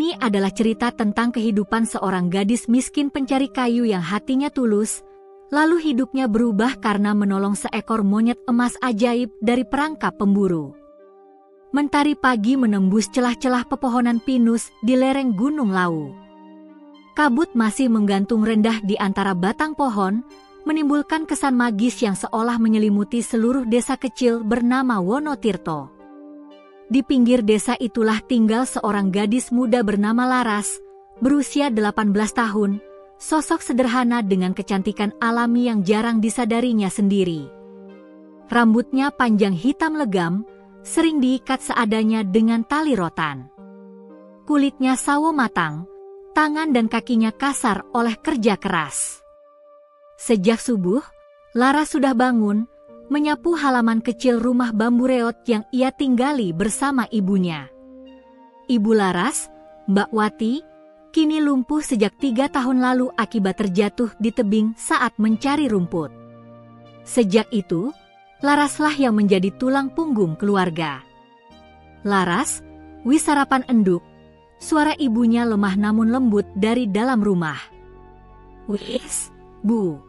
Ini adalah cerita tentang kehidupan seorang gadis miskin pencari kayu yang hatinya tulus, lalu hidupnya berubah karena menolong seekor monyet emas ajaib dari perangkap pemburu. Mentari pagi menembus celah-celah pepohonan pinus di lereng Gunung Lawu. Kabut masih menggantung rendah di antara batang pohon, menimbulkan kesan magis yang seolah menyelimuti seluruh desa kecil bernama Wonotirto. Di pinggir desa itulah tinggal seorang gadis muda bernama Laras, berusia 18 tahun, sosok sederhana dengan kecantikan alami yang jarang disadarinya sendiri. Rambutnya panjang hitam legam, sering diikat seadanya dengan tali rotan. Kulitnya sawo matang, tangan dan kakinya kasar oleh kerja keras. Sejak subuh, Laras sudah bangun, menyapu halaman kecil rumah bambu reot yang ia tinggali bersama ibunya. Ibu Laras, Mbak Wati, kini lumpuh sejak 3 tahun lalu akibat terjatuh di tebing saat mencari rumput. Sejak itu, Laraslah yang menjadi tulang punggung keluarga. Laras, wis sarapan enduk, suara ibunya lemah namun lembut dari dalam rumah. Wis, Bu.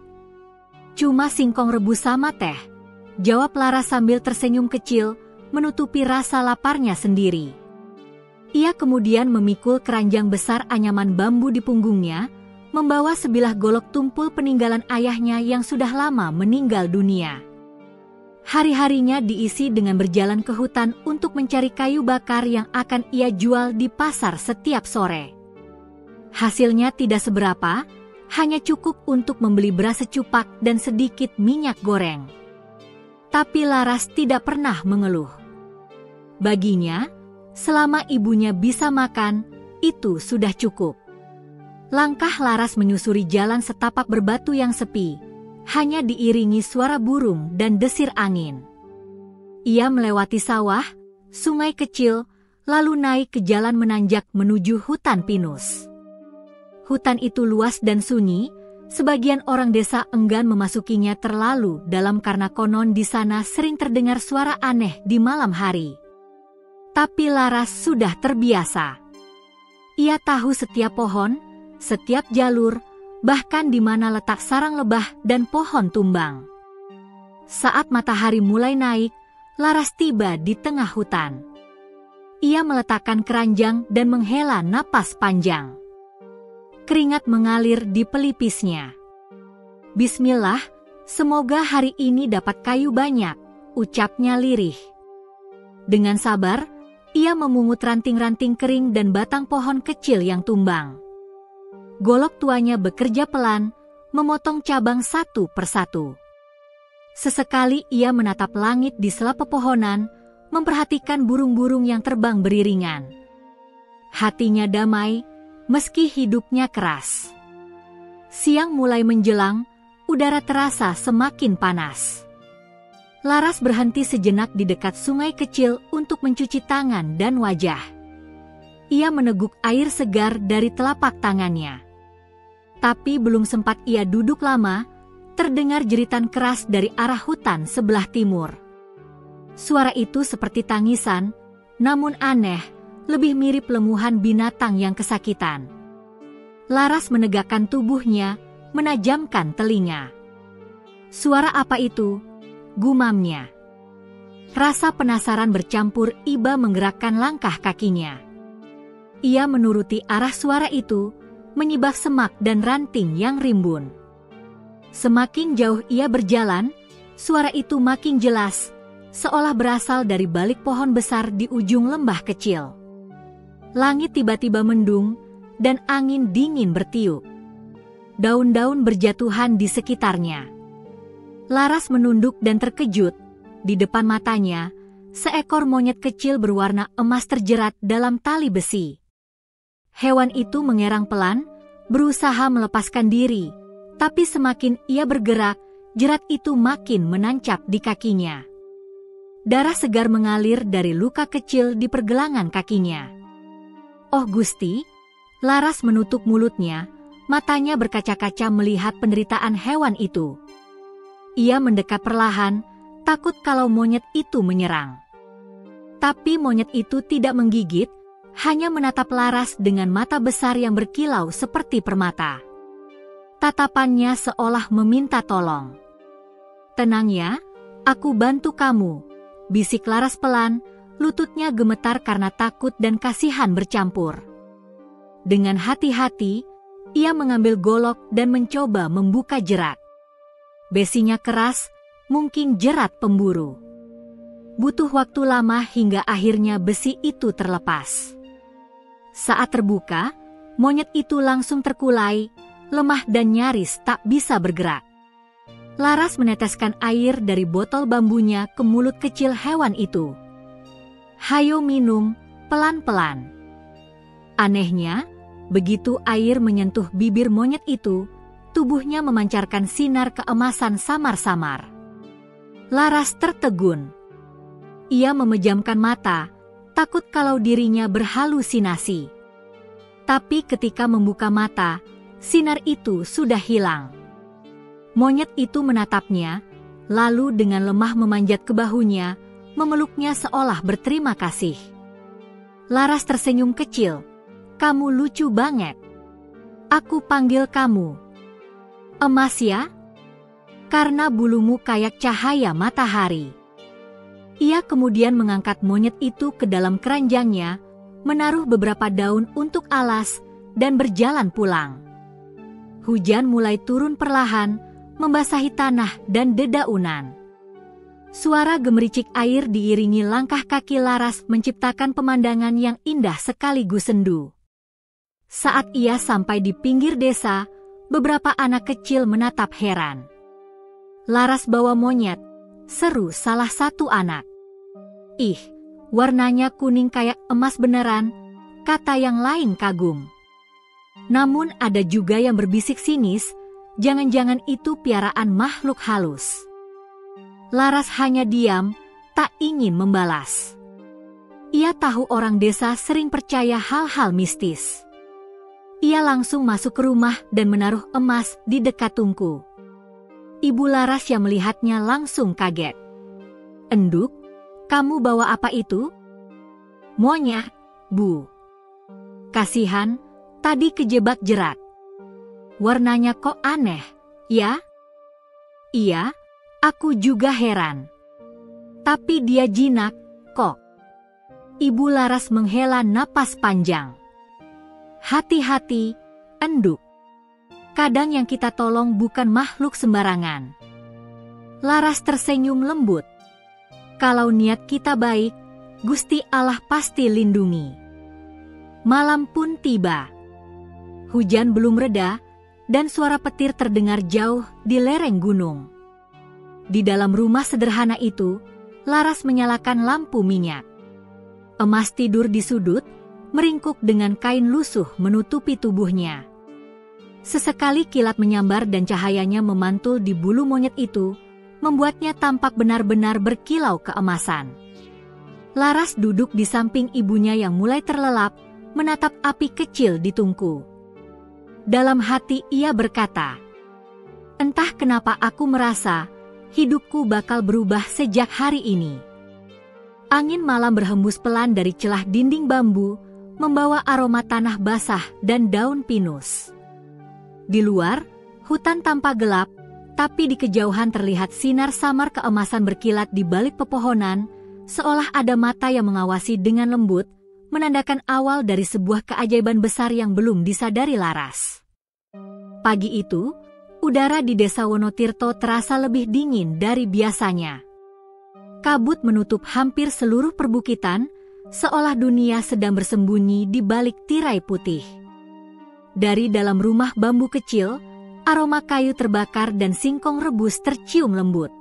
Cuma singkong rebus sama teh, jawab Laras sambil tersenyum kecil, menutupi rasa laparnya sendiri. Ia kemudian memikul keranjang besar anyaman bambu di punggungnya, membawa sebilah golok tumpul peninggalan ayahnya yang sudah lama meninggal dunia. Hari-harinya diisi dengan berjalan ke hutan untuk mencari kayu bakar yang akan ia jual di pasar setiap sore. Hasilnya tidak seberapa, hanya cukup untuk membeli beras secupak dan sedikit minyak goreng. Tapi Laras tidak pernah mengeluh. Baginya, selama ibunya bisa makan, itu sudah cukup. Langkah Laras menyusuri jalan setapak berbatu yang sepi, hanya diiringi suara burung dan desir angin. Ia melewati sawah, sungai kecil, lalu naik ke jalan menanjak menuju hutan pinus. Hutan itu luas dan sunyi, sebagian orang desa enggan memasukinya terlalu dalam karena konon di sana sering terdengar suara aneh di malam hari. Tapi Laras sudah terbiasa. Ia tahu setiap pohon, setiap jalur, bahkan di mana letak sarang lebah dan pohon tumbang. Saat matahari mulai naik, Laras tiba di tengah hutan. Ia meletakkan keranjang dan menghela napas panjang. Keringat mengalir di pelipisnya. Bismillah, semoga hari ini dapat kayu banyak, ucapnya lirih. Dengan sabar, ia memungut ranting-ranting kering dan batang pohon kecil yang tumbang. Golok tuanya bekerja pelan, memotong cabang satu persatu. Sesekali ia menatap langit di sela pepohonan, memperhatikan burung-burung yang terbang beriringan. Hatinya damai, meski hidupnya keras. Siang mulai menjelang, udara terasa semakin panas. Laras berhenti sejenak di dekat sungai kecil untuk mencuci tangan dan wajah. Ia meneguk air segar dari telapak tangannya. Tapi belum sempat ia duduk lama, terdengar jeritan keras dari arah hutan sebelah timur. Suara itu seperti tangisan, namun aneh, lebih mirip lemuhan binatang yang kesakitan. Laras menegakkan tubuhnya, menajamkan telinga. Suara apa itu? Gumamnya. Rasa penasaran bercampur iba menggerakkan langkah kakinya. Ia menuruti arah suara itu, menyibak semak dan ranting yang rimbun. Semakin jauh ia berjalan, suara itu makin jelas, seolah berasal dari balik pohon besar di ujung lembah kecil. Langit tiba-tiba mendung, dan angin dingin bertiup. Daun-daun berjatuhan di sekitarnya. Laras menunduk dan terkejut. Di depan matanya, seekor monyet kecil berwarna emas terjerat dalam tali besi. Hewan itu mengerang pelan, berusaha melepaskan diri, tapi semakin ia bergerak, jerat itu makin menancap di kakinya. Darah segar mengalir dari luka kecil di pergelangan kakinya. Oh Gusti, Laras menutup mulutnya, matanya berkaca-kaca melihat penderitaan hewan itu. Ia mendekat perlahan, takut kalau monyet itu menyerang. Tapi monyet itu tidak menggigit, hanya menatap Laras dengan mata besar yang berkilau seperti permata. Tatapannya seolah meminta tolong. "Tenang ya, aku bantu kamu," bisik Laras pelan, lututnya gemetar karena takut dan kasihan bercampur. Dengan hati-hati, ia mengambil golok dan mencoba membuka jerat. Besinya keras, mungkin jerat pemburu. Butuh waktu lama hingga akhirnya besi itu terlepas. Saat terbuka, monyet itu langsung terkulai, lemah dan nyaris tak bisa bergerak. Laras meneteskan air dari botol bambunya ke mulut kecil hewan itu. "Hayo minum, pelan-pelan." Anehnya, begitu air menyentuh bibir monyet itu, tubuhnya memancarkan sinar keemasan samar-samar. Laras tertegun. Ia memejamkan mata, takut kalau dirinya berhalusinasi. Tapi ketika membuka mata, sinar itu sudah hilang. Monyet itu menatapnya, lalu dengan lemah memanjat ke bahunya, memeluknya seolah berterima kasih. Laras tersenyum kecil. "Kamu lucu banget. Aku panggil kamu Emas ya, karena bulumu kayak cahaya matahari." Ia kemudian mengangkat monyet itu ke dalam keranjangnya, menaruh beberapa daun untuk alas, dan berjalan pulang. Hujan mulai turun perlahan, membasahi tanah dan dedaunan. Suara gemericik air diiringi langkah kaki Laras menciptakan pemandangan yang indah sekaligus sendu. Saat ia sampai di pinggir desa, beberapa anak kecil menatap heran. "Laras bawa monyet," seru salah satu anak. "Ih, warnanya kuning kayak emas beneran," kata yang lain kagum. Namun ada juga yang berbisik sinis, jangan-jangan itu piaraan makhluk halus. Laras hanya diam, tak ingin membalas. Ia tahu orang desa sering percaya hal-hal mistis. Ia langsung masuk ke rumah dan menaruh emas di dekat tungku. Ibu Laras yang melihatnya langsung kaget. "Enduk, kamu bawa apa itu?" "Monyet, Bu. Kasihan, tadi kejebak jerat. Warnanya kok aneh, ya?" "Iya, aku juga heran. Tapi dia jinak, kok." Ibu Laras menghela napas panjang. "Hati-hati, Enduk. Kadang yang kita tolong bukan makhluk sembarangan." Laras tersenyum lembut. "Kalau niat kita baik, Gusti Allah pasti lindungi." Malam pun tiba. Hujan belum reda, dan suara petir terdengar jauh di lereng gunung. Di dalam rumah sederhana itu, Laras menyalakan lampu minyak. Emas tidur di sudut, meringkuk dengan kain lusuh menutupi tubuhnya. Sesekali kilat menyambar dan cahayanya memantul di bulu monyet itu, membuatnya tampak benar-benar berkilau keemasan. Laras duduk di samping ibunya yang mulai terlelap, menatap api kecil di tungku. Dalam hati ia berkata, "Entah kenapa aku merasa hidupku bakal berubah sejak hari ini." Angin malam berhembus pelan dari celah dinding bambu, membawa aroma tanah basah dan daun pinus. Di luar, hutan tampak gelap, tapi di kejauhan terlihat sinar samar keemasan berkilat di balik pepohonan, seolah ada mata yang mengawasi dengan lembut, menandakan awal dari sebuah keajaiban besar yang belum disadari Laras. Pagi itu, udara di desa Wonotirto terasa lebih dingin dari biasanya. Kabut menutup hampir seluruh perbukitan, seolah dunia sedang bersembunyi di balik tirai putih. Dari dalam rumah bambu kecil, aroma kayu terbakar dan singkong rebus tercium lembut.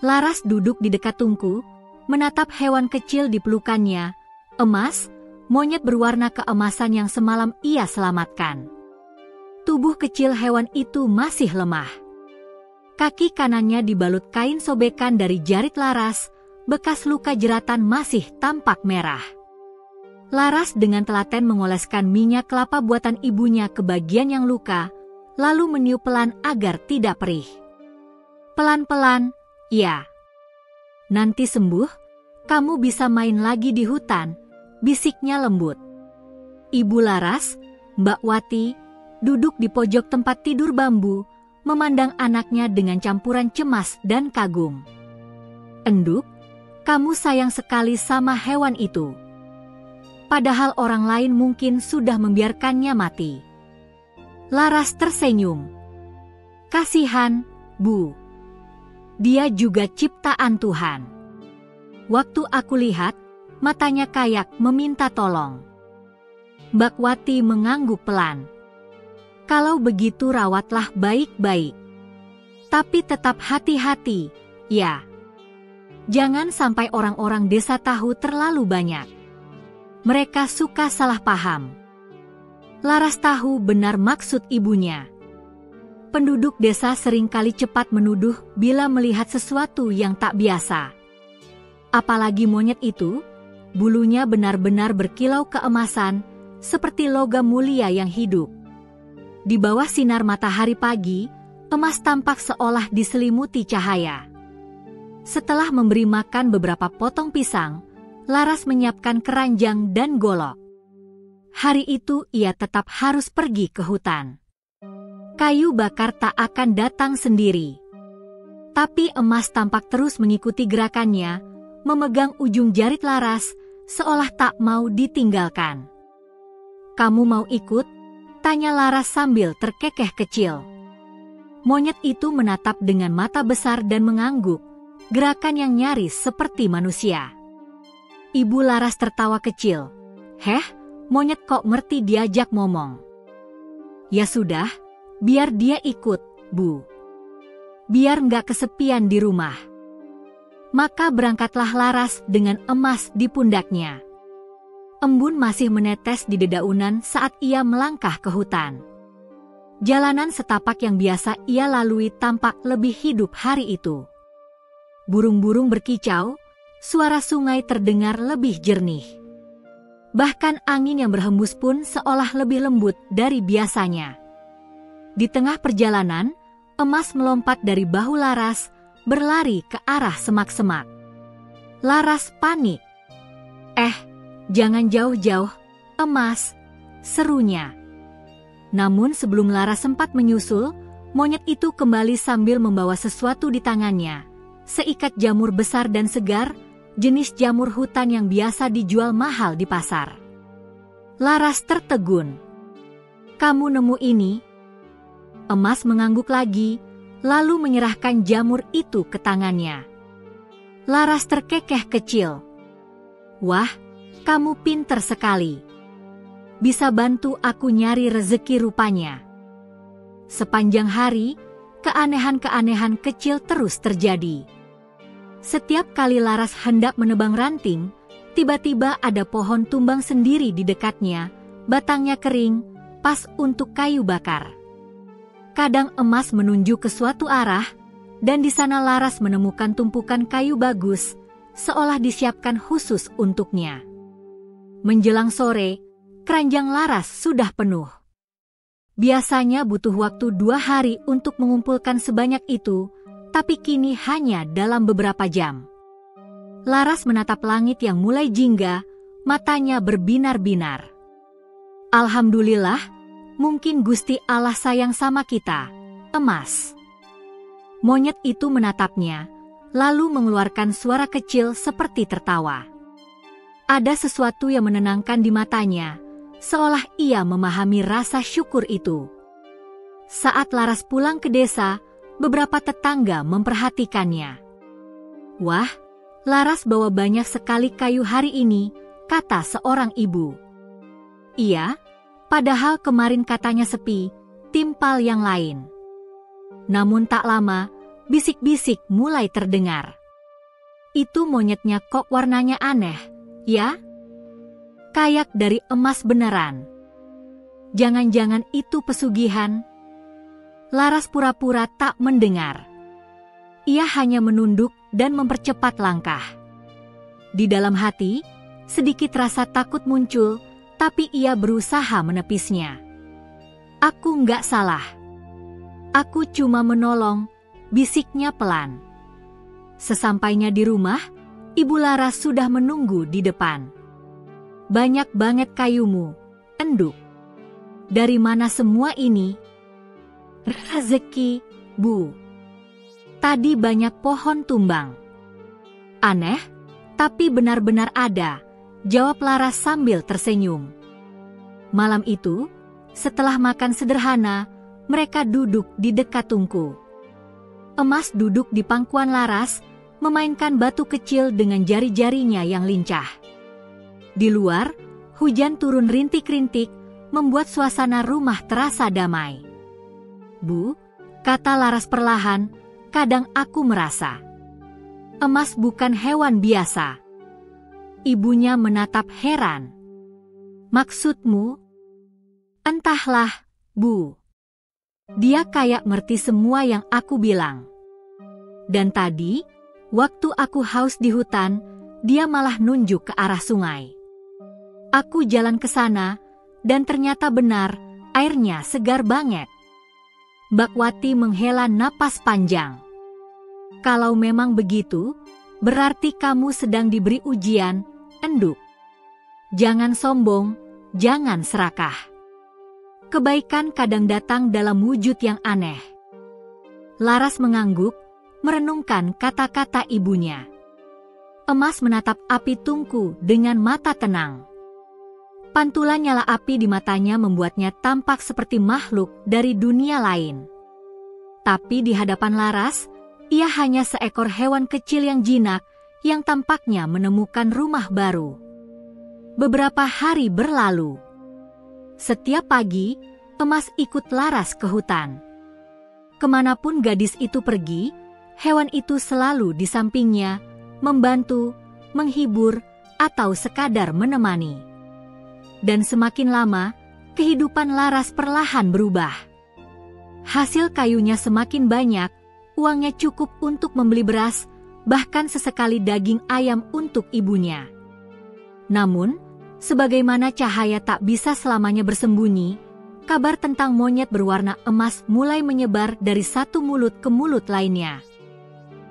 Laras duduk di dekat tungku, menatap hewan kecil di pelukannya, Emas, monyet berwarna keemasan yang semalam ia selamatkan. Tubuh kecil hewan itu masih lemah. Kaki kanannya dibalut kain sobekan dari jarit Laras, bekas luka jeratan masih tampak merah. Laras dengan telaten mengoleskan minyak kelapa buatan ibunya ke bagian yang luka, lalu meniup pelan agar tidak perih. "Pelan-pelan, ya. Nanti sembuh, kamu bisa main lagi di hutan," bisiknya lembut. Ibu Laras, Mbak Wati, duduk di pojok tempat tidur bambu, memandang anaknya dengan campuran cemas dan kagum. "Enduk, kamu sayang sekali sama hewan itu. Padahal orang lain mungkin sudah membiarkannya mati." Laras tersenyum. "Kasihan, Bu. Dia juga ciptaan Tuhan. Waktu aku lihat, matanya kayak meminta tolong." Mbak Wati mengangguk pelan. "Kalau begitu rawatlah baik-baik. Tapi tetap hati-hati, ya. Jangan sampai orang-orang desa tahu terlalu banyak. Mereka suka salah paham." Laras tahu benar maksud ibunya. Penduduk desa seringkali cepat menuduh bila melihat sesuatu yang tak biasa. Apalagi monyet itu, bulunya benar-benar berkilau keemasan, seperti logam mulia yang hidup. Di bawah sinar matahari pagi, emas tampak seolah diselimuti cahaya. Setelah memberi makan beberapa potong pisang, Laras menyiapkan keranjang dan golok. Hari itu ia tetap harus pergi ke hutan. Kayu bakar tak akan datang sendiri. Tapi emas tampak terus mengikuti gerakannya, memegang ujung jari Laras, seolah tak mau ditinggalkan. "Kamu mau ikut?" tanya Laras sambil terkekeh kecil. Monyet itu menatap dengan mata besar dan mengangguk, gerakan yang nyaris seperti manusia. Ibu Laras tertawa kecil. "Heh, monyet kok ngerti diajak ngomong." "Ya sudah, biar dia ikut, Bu. Biar nggak kesepian di rumah." Maka berangkatlah Laras dengan emas di pundaknya. Embun masih menetes di dedaunan saat ia melangkah ke hutan. Jalanan setapak yang biasa ia lalui tampak lebih hidup hari itu. Burung-burung berkicau, suara sungai terdengar lebih jernih. Bahkan angin yang berhembus pun seolah lebih lembut dari biasanya. Di tengah perjalanan, emas melompat dari bahu Laras, berlari ke arah semak-semak. Laras panik. Jangan jauh-jauh, emas," serunya. Namun sebelum Laras sempat menyusul, monyet itu kembali sambil membawa sesuatu di tangannya. Seikat jamur besar dan segar, jenis jamur hutan yang biasa dijual mahal di pasar. Laras tertegun. "Kamu nemu ini?" Emas mengangguk lagi, lalu menyerahkan jamur itu ke tangannya. Laras terkekeh kecil. "Wah, kamu pinter sekali. Bisa bantu aku nyari rezeki rupanya." Sepanjang hari, keanehan-keanehan kecil terus terjadi. Setiap kali Laras hendak menebang ranting, tiba-tiba ada pohon tumbang sendiri di dekatnya, batangnya kering, pas untuk kayu bakar. Kadang emas menunjuk ke suatu arah, dan di sana Laras menemukan tumpukan kayu bagus, seolah disiapkan khusus untuknya. Menjelang sore, keranjang Laras sudah penuh. Biasanya butuh waktu 2 hari untuk mengumpulkan sebanyak itu, tapi kini hanya dalam beberapa jam. Laras menatap langit yang mulai jingga, matanya berbinar-binar. "Alhamdulillah, mungkin Gusti Allah sayang sama kita, emas." Monyet itu menatapnya, lalu mengeluarkan suara kecil seperti tertawa. Ada sesuatu yang menenangkan di matanya, seolah ia memahami rasa syukur itu. Saat Laras pulang ke desa, beberapa tetangga memperhatikannya. "Wah, Laras bawa banyak sekali kayu hari ini," kata seorang ibu. "Iya, padahal kemarin katanya sepi, timpal yang lain." Namun tak lama, bisik-bisik mulai terdengar. "Itu monyetnya kok warnanya aneh, ya? Kayak dari emas beneran. Jangan-jangan itu pesugihan?" Laras pura-pura tak mendengar. Ia hanya menunduk dan mempercepat langkah. Di dalam hati, sedikit rasa takut muncul, tapi ia berusaha menepisnya. "Aku nggak salah. Aku cuma menolong," bisiknya pelan. Sesampainya di rumah, Ibu Laras sudah menunggu di depan. "Banyak banget kayumu," enduk. Dari mana semua ini? Rezeki, Bu. Tadi banyak pohon tumbang. Aneh, tapi benar-benar ada, jawab Laras sambil tersenyum. Malam itu, setelah makan sederhana, mereka duduk di dekat tungku. Emas duduk di pangkuan Laras, memainkan batu kecil dengan jari-jarinya yang lincah. Di luar, hujan turun rintik-rintik, membuat suasana rumah terasa damai. Bu, kata Laras perlahan, kadang aku merasa emas bukan hewan biasa. Ibunya menatap heran. Maksudmu? Entahlah, Bu. Dia kayak ngerti semua yang aku bilang. Dan tadi, waktu aku haus di hutan, dia malah nunjuk ke arah sungai. Aku jalan ke sana, dan ternyata benar, airnya segar banget. Mbak Wati menghela napas panjang. Kalau memang begitu, berarti kamu sedang diberi ujian, enduk. Jangan sombong, jangan serakah. Kebaikan kadang datang dalam wujud yang aneh. Laras mengangguk, merenungkan kata-kata ibunya. Emas menatap api tungku dengan mata tenang. Pantulan nyala api di matanya membuatnya tampak seperti makhluk dari dunia lain. Tapi di hadapan Laras, ia hanya seekor hewan kecil yang jinak yang tampaknya menemukan rumah baru. Beberapa hari berlalu. Setiap pagi, Emas ikut Laras ke hutan. Kemanapun gadis itu pergi, hewan itu selalu di sampingnya, membantu, menghibur, atau sekadar menemani. Dan semakin lama, kehidupan Laras perlahan berubah. Hasil kayunya semakin banyak, uangnya cukup untuk membeli beras, bahkan sesekali daging ayam untuk ibunya. Namun, sebagaimana cahaya tak bisa selamanya bersembunyi, kabar tentang monyet berwarna emas mulai menyebar dari satu mulut ke mulut lainnya.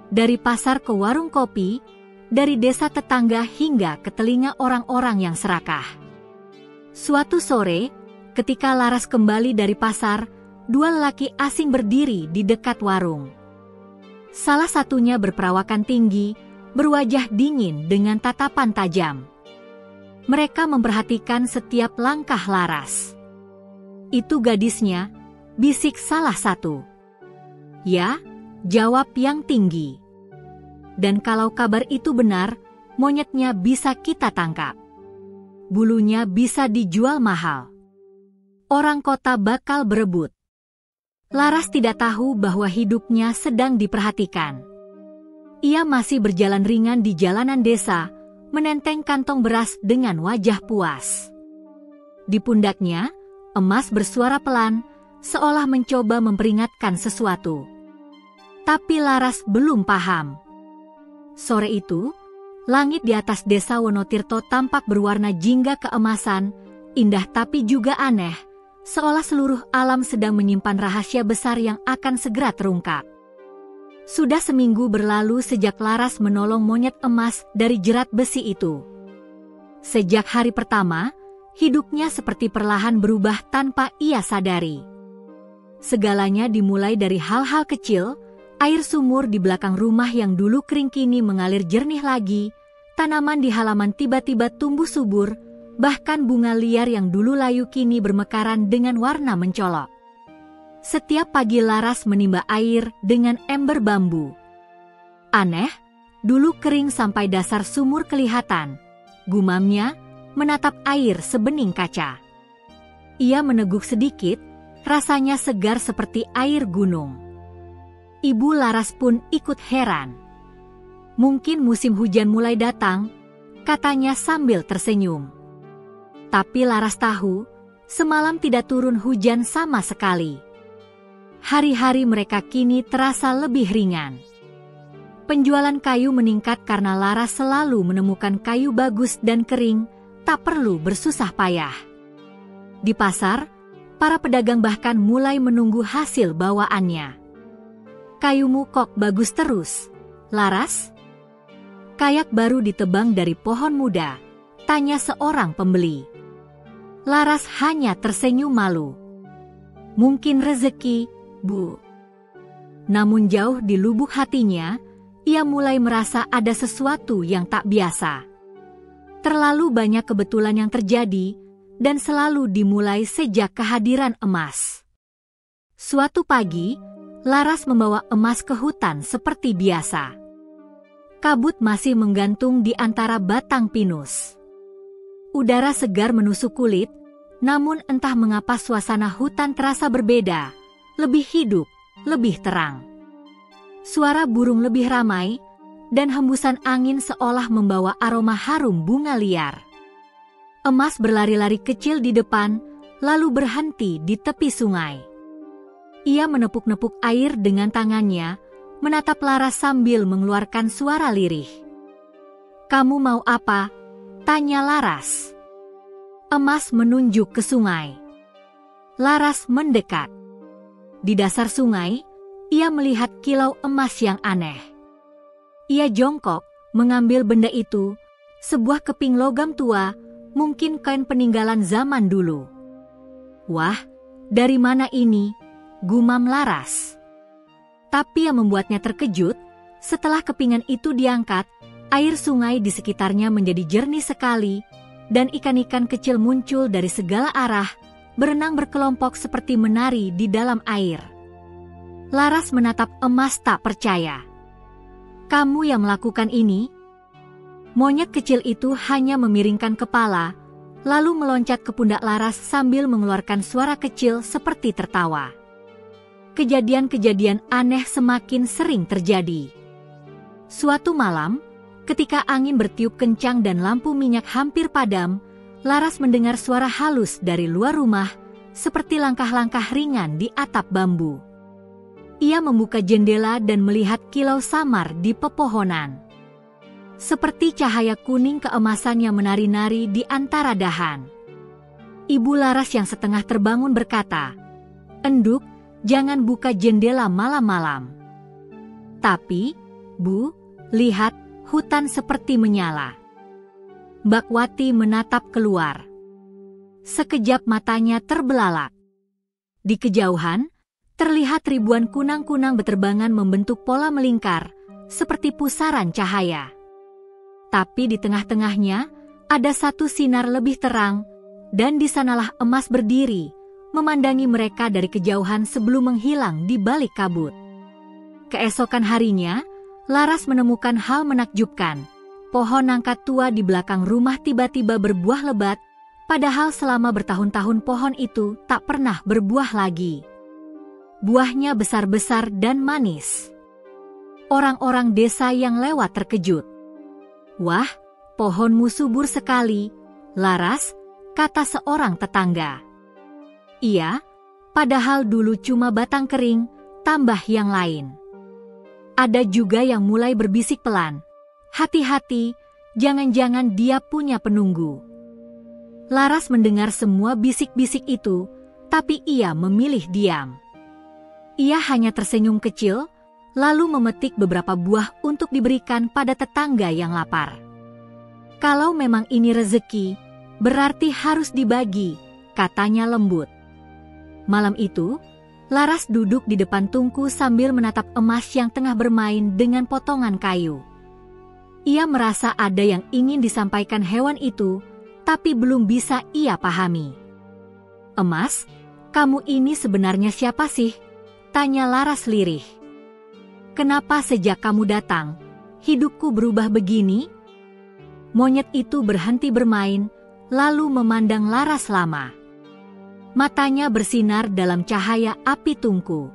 Dari pasar ke warung kopi, dari desa tetangga hingga ke telinga orang-orang yang serakah. Suatu sore, ketika Laras kembali dari pasar, dua lelaki asing berdiri di dekat warung. Salah satunya berperawakan tinggi, berwajah dingin dengan tatapan tajam. Mereka memperhatikan setiap langkah Laras. Itu gadisnya, bisik salah satu. Ya, jawab yang tinggi. Dan kalau kabar itu benar, monyetnya bisa kita tangkap. Bulunya bisa dijual mahal. Orang kota bakal berebut. Laras tidak tahu bahwa hidupnya sedang diperhatikan. Ia masih berjalan ringan di jalanan desa, menenteng kantong beras dengan wajah puas. Di pundaknya, Emas bersuara pelan, seolah mencoba memperingatkan sesuatu. Tapi Laras belum paham. Sore itu, langit di atas desa Wonotirto tampak berwarna jingga keemasan, indah tapi juga aneh, seolah seluruh alam sedang menyimpan rahasia besar yang akan segera terungkap. Sudah seminggu berlalu sejak Laras menolong monyet emas dari jerat besi itu. Sejak hari pertama, hidupnya seperti perlahan berubah tanpa ia sadari. Segalanya dimulai dari hal-hal kecil, air sumur di belakang rumah yang dulu kering kini mengalir jernih lagi, tanaman di halaman tiba-tiba tumbuh subur, bahkan bunga liar yang dulu layu kini bermekaran dengan warna mencolok. Setiap pagi Laras menimba air dengan ember bambu. Aneh, dulu kering sampai dasar sumur kelihatan. Gumamnya, menatap air sebening kaca. Ia meneguk sedikit, rasanya segar seperti air gunung. Ibu Laras pun ikut heran. Mungkin musim hujan mulai datang, katanya sambil tersenyum. Tapi Laras tahu, semalam tidak turun hujan sama sekali. Hari-hari mereka kini terasa lebih ringan. Penjualan kayu meningkat karena Laras selalu menemukan kayu bagus dan kering, tak perlu bersusah payah. Di pasar, para pedagang bahkan mulai menunggu hasil bawaannya. Kayumu kok bagus terus, Laras? Kayak baru ditebang dari pohon muda, tanya seorang pembeli. Laras hanya tersenyum malu. Mungkin rezeki, Bu. Namun jauh di lubuk hatinya, ia mulai merasa ada sesuatu yang tak biasa. Terlalu banyak kebetulan yang terjadi, dan selalu dimulai sejak kehadiran Emas. Suatu pagi, Laras membawa Emas ke hutan seperti biasa. Kabut masih menggantung di antara batang pinus. Udara segar menusuk kulit, namun entah mengapa suasana hutan terasa berbeda, lebih hidup, lebih terang. Suara burung lebih ramai, dan hembusan angin seolah membawa aroma harum bunga liar. Emas berlari-lari kecil di depan, lalu berhenti di tepi sungai. Ia menepuk-nepuk air dengan tangannya, menatap Laras sambil mengeluarkan suara lirih. "Kamu mau apa?" tanya Laras. Emas menunjuk ke sungai. Laras mendekat. Di dasar sungai, ia melihat kilau emas yang aneh. Ia jongkok, mengambil benda itu, sebuah keping logam tua, mungkin kain peninggalan zaman dulu. "Wah, dari mana ini?" gumam Laras. Tapi yang membuatnya terkejut, setelah kepingan itu diangkat, air sungai di sekitarnya menjadi jernih sekali, dan ikan-ikan kecil muncul dari segala arah, berenang berkelompok seperti menari di dalam air. Laras menatap Emas tak percaya. "Kamu yang melakukan ini?" Monyet kecil itu hanya memiringkan kepala, lalu meloncat ke pundak Laras sambil mengeluarkan suara kecil seperti tertawa. Kejadian-kejadian aneh semakin sering terjadi. Suatu malam, ketika angin bertiup kencang dan lampu minyak hampir padam, Laras mendengar suara halus dari luar rumah, seperti langkah-langkah ringan di atap bambu. Ia membuka jendela dan melihat kilau samar di pepohonan. Seperti cahaya kuning keemasan yang menari-nari di antara dahan. Ibu Laras yang setengah terbangun berkata, "Enduk, jangan buka jendela malam-malam." "Tapi, Bu, lihat, hutan seperti menyala." Mbak Wati menatap keluar. Sekejap matanya terbelalak. Di kejauhan, terlihat ribuan kunang-kunang beterbangan membentuk pola melingkar, seperti pusaran cahaya. Tapi di tengah-tengahnya, ada satu sinar lebih terang, dan di sanalah Emas berdiri, memandangi mereka dari kejauhan sebelum menghilang di balik kabut. Keesokan harinya, Laras menemukan hal menakjubkan. Pohon nangka tua di belakang rumah tiba-tiba berbuah lebat, padahal selama bertahun-tahun pohon itu tak pernah berbuah lagi. Buahnya besar-besar dan manis. Orang-orang desa yang lewat terkejut. "Wah, pohonmu subur sekali, Laras," kata seorang tetangga. "Iya, padahal dulu cuma batang kering, tambah yang lain." Ada juga yang mulai berbisik pelan, "Hati-hati, jangan-jangan dia punya penunggu." Laras mendengar semua bisik-bisik itu, tapi ia memilih diam. Ia hanya tersenyum kecil, lalu memetik beberapa buah untuk diberikan pada tetangga yang lapar. "Kalau memang ini rezeki, berarti harus dibagi," katanya lembut. Malam itu, Laras duduk di depan tungku sambil menatap Emas yang tengah bermain dengan potongan kayu. Ia merasa ada yang ingin disampaikan hewan itu, tapi belum bisa ia pahami. "Emas, kamu ini sebenarnya siapa sih?" tanya Laras lirih. "Kenapa sejak kamu datang, hidupku berubah begini?" Monyet itu berhenti bermain, lalu memandang Laras lama. Matanya bersinar dalam cahaya api tungku.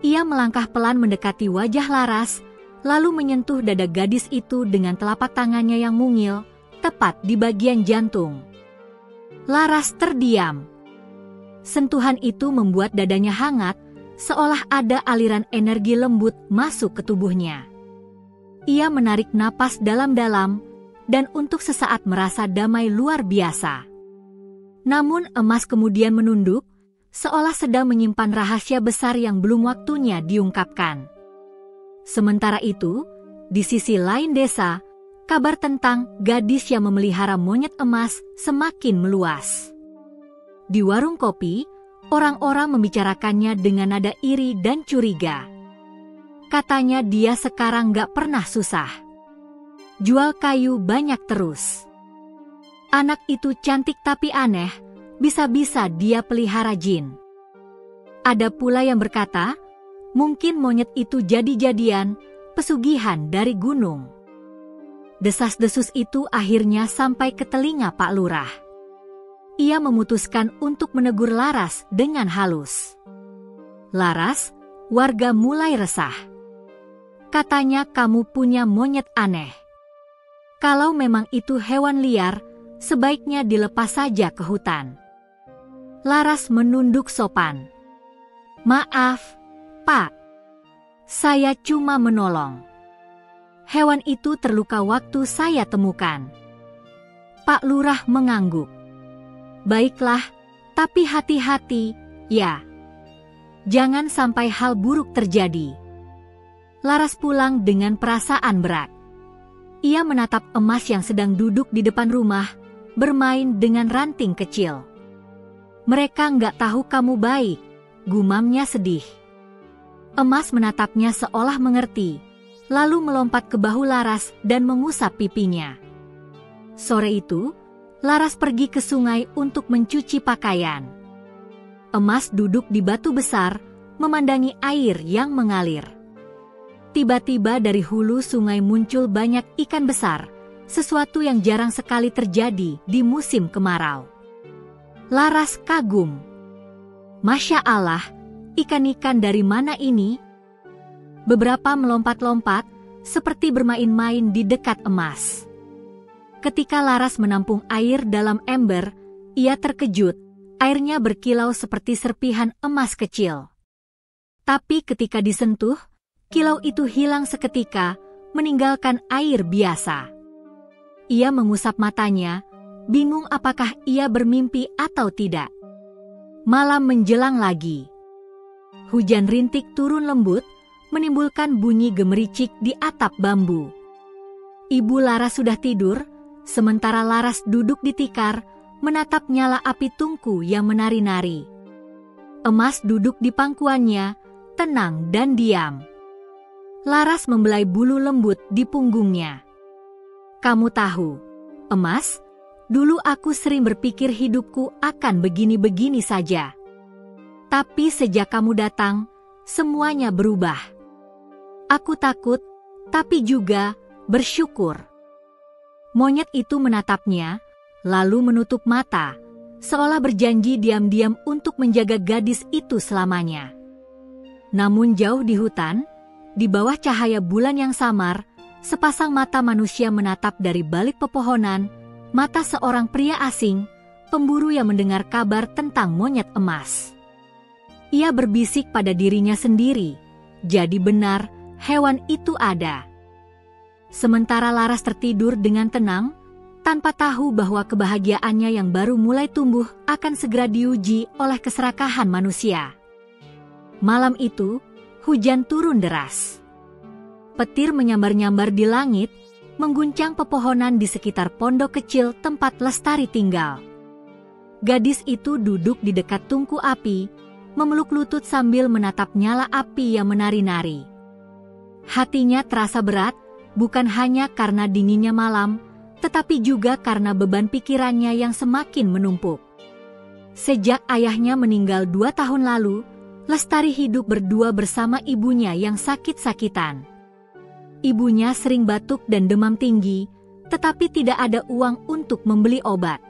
Ia melangkah pelan mendekati wajah Laras, lalu menyentuh dada gadis itu dengan telapak tangannya yang mungil, tepat di bagian jantung. Laras terdiam. Sentuhan itu membuat dadanya hangat, seolah ada aliran energi lembut masuk ke tubuhnya. Ia menarik napas dalam-dalam, dan untuk sesaat merasa damai luar biasa. Namun Emas kemudian menunduk, seolah sedang menyimpan rahasia besar yang belum waktunya diungkapkan. Sementara itu, di sisi lain desa, kabar tentang gadis yang memelihara monyet emas semakin meluas. Di warung kopi, orang-orang membicarakannya dengan nada iri dan curiga. Katanya dia sekarang gak pernah susah. Jual kayu banyak terus. Anak itu cantik tapi aneh, bisa-bisa dia pelihara jin. Ada pula yang berkata, mungkin monyet itu jadi-jadian, pesugihan dari gunung. Desas-desus itu akhirnya sampai ke telinga Pak Lurah. Ia memutuskan untuk menegur Laras dengan halus. Laras, warga mulai resah. Katanya kamu punya monyet aneh. Kalau memang itu hewan liar, sebaiknya dilepas saja ke hutan. Laras menunduk sopan. Maaf, Pak. Saya cuma menolong. Hewan itu terluka waktu saya temukan. Pak Lurah mengangguk. Baiklah, tapi hati-hati, ya. Jangan sampai hal buruk terjadi. Laras pulang dengan perasaan berat. Ia menatap Emas yang sedang duduk di depan rumah, bermain dengan ranting kecil. Mereka nggak tahu kamu baik, gumamnya sedih. Emas menatapnya seolah mengerti, lalu melompat ke bahu Laras dan mengusap pipinya. Sore itu, Laras pergi ke sungai untuk mencuci pakaian. Emas duduk di batu besar, memandangi air yang mengalir. Tiba-tiba dari hulu sungai muncul banyak ikan besar, sesuatu yang jarang sekali terjadi di musim kemarau. Laras kagum. Masya Allah, ikan-ikan dari mana ini? Beberapa melompat-lompat, seperti bermain-main di dekat Emas. Ketika Laras menampung air dalam ember, ia terkejut, airnya berkilau seperti serpihan emas kecil. Tapi ketika disentuh, kilau itu hilang seketika, meninggalkan air biasa. Ia mengusap matanya, bingung apakah ia bermimpi atau tidak. Malam menjelang lagi. Hujan rintik turun lembut, menimbulkan bunyi gemericik di atap bambu. Ibu Laras sudah tidur, sementara Laras duduk di tikar, menatap nyala api tungku yang menari-nari. Emas duduk di pangkuannya, tenang dan diam. Laras membelai bulu lembut di punggungnya. Kamu tahu, Emas, dulu aku sering berpikir hidupku akan begini-begini saja. Tapi sejak kamu datang, semuanya berubah. Aku takut, tapi juga bersyukur. Monyet itu menatapnya, lalu menutup mata, seolah berjanji diam-diam untuk menjaga gadis itu selamanya. Namun jauh di hutan, di bawah cahaya bulan yang samar, sepasang mata manusia menatap dari balik pepohonan, mata seorang pria asing, pemburu yang mendengar kabar tentang monyet emas. Ia berbisik pada dirinya sendiri, jadi benar, hewan itu ada. Sementara Laras tertidur dengan tenang, tanpa tahu bahwa kebahagiaannya yang baru mulai tumbuh akan segera diuji oleh keserakahan manusia. Malam itu, hujan turun deras. Petir menyambar-nyambar di langit, mengguncang pepohonan di sekitar pondok kecil tempat Lestari tinggal. Gadis itu duduk di dekat tungku api, memeluk lutut sambil menatap nyala api yang menari-nari. Hatinya terasa berat, bukan hanya karena dinginnya malam, tetapi juga karena beban pikirannya yang semakin menumpuk. Sejak ayahnya meninggal 2 tahun lalu, Lestari hidup berdua bersama ibunya yang sakit-sakitan. Ibunya sering batuk dan demam tinggi, tetapi tidak ada uang untuk membeli obat.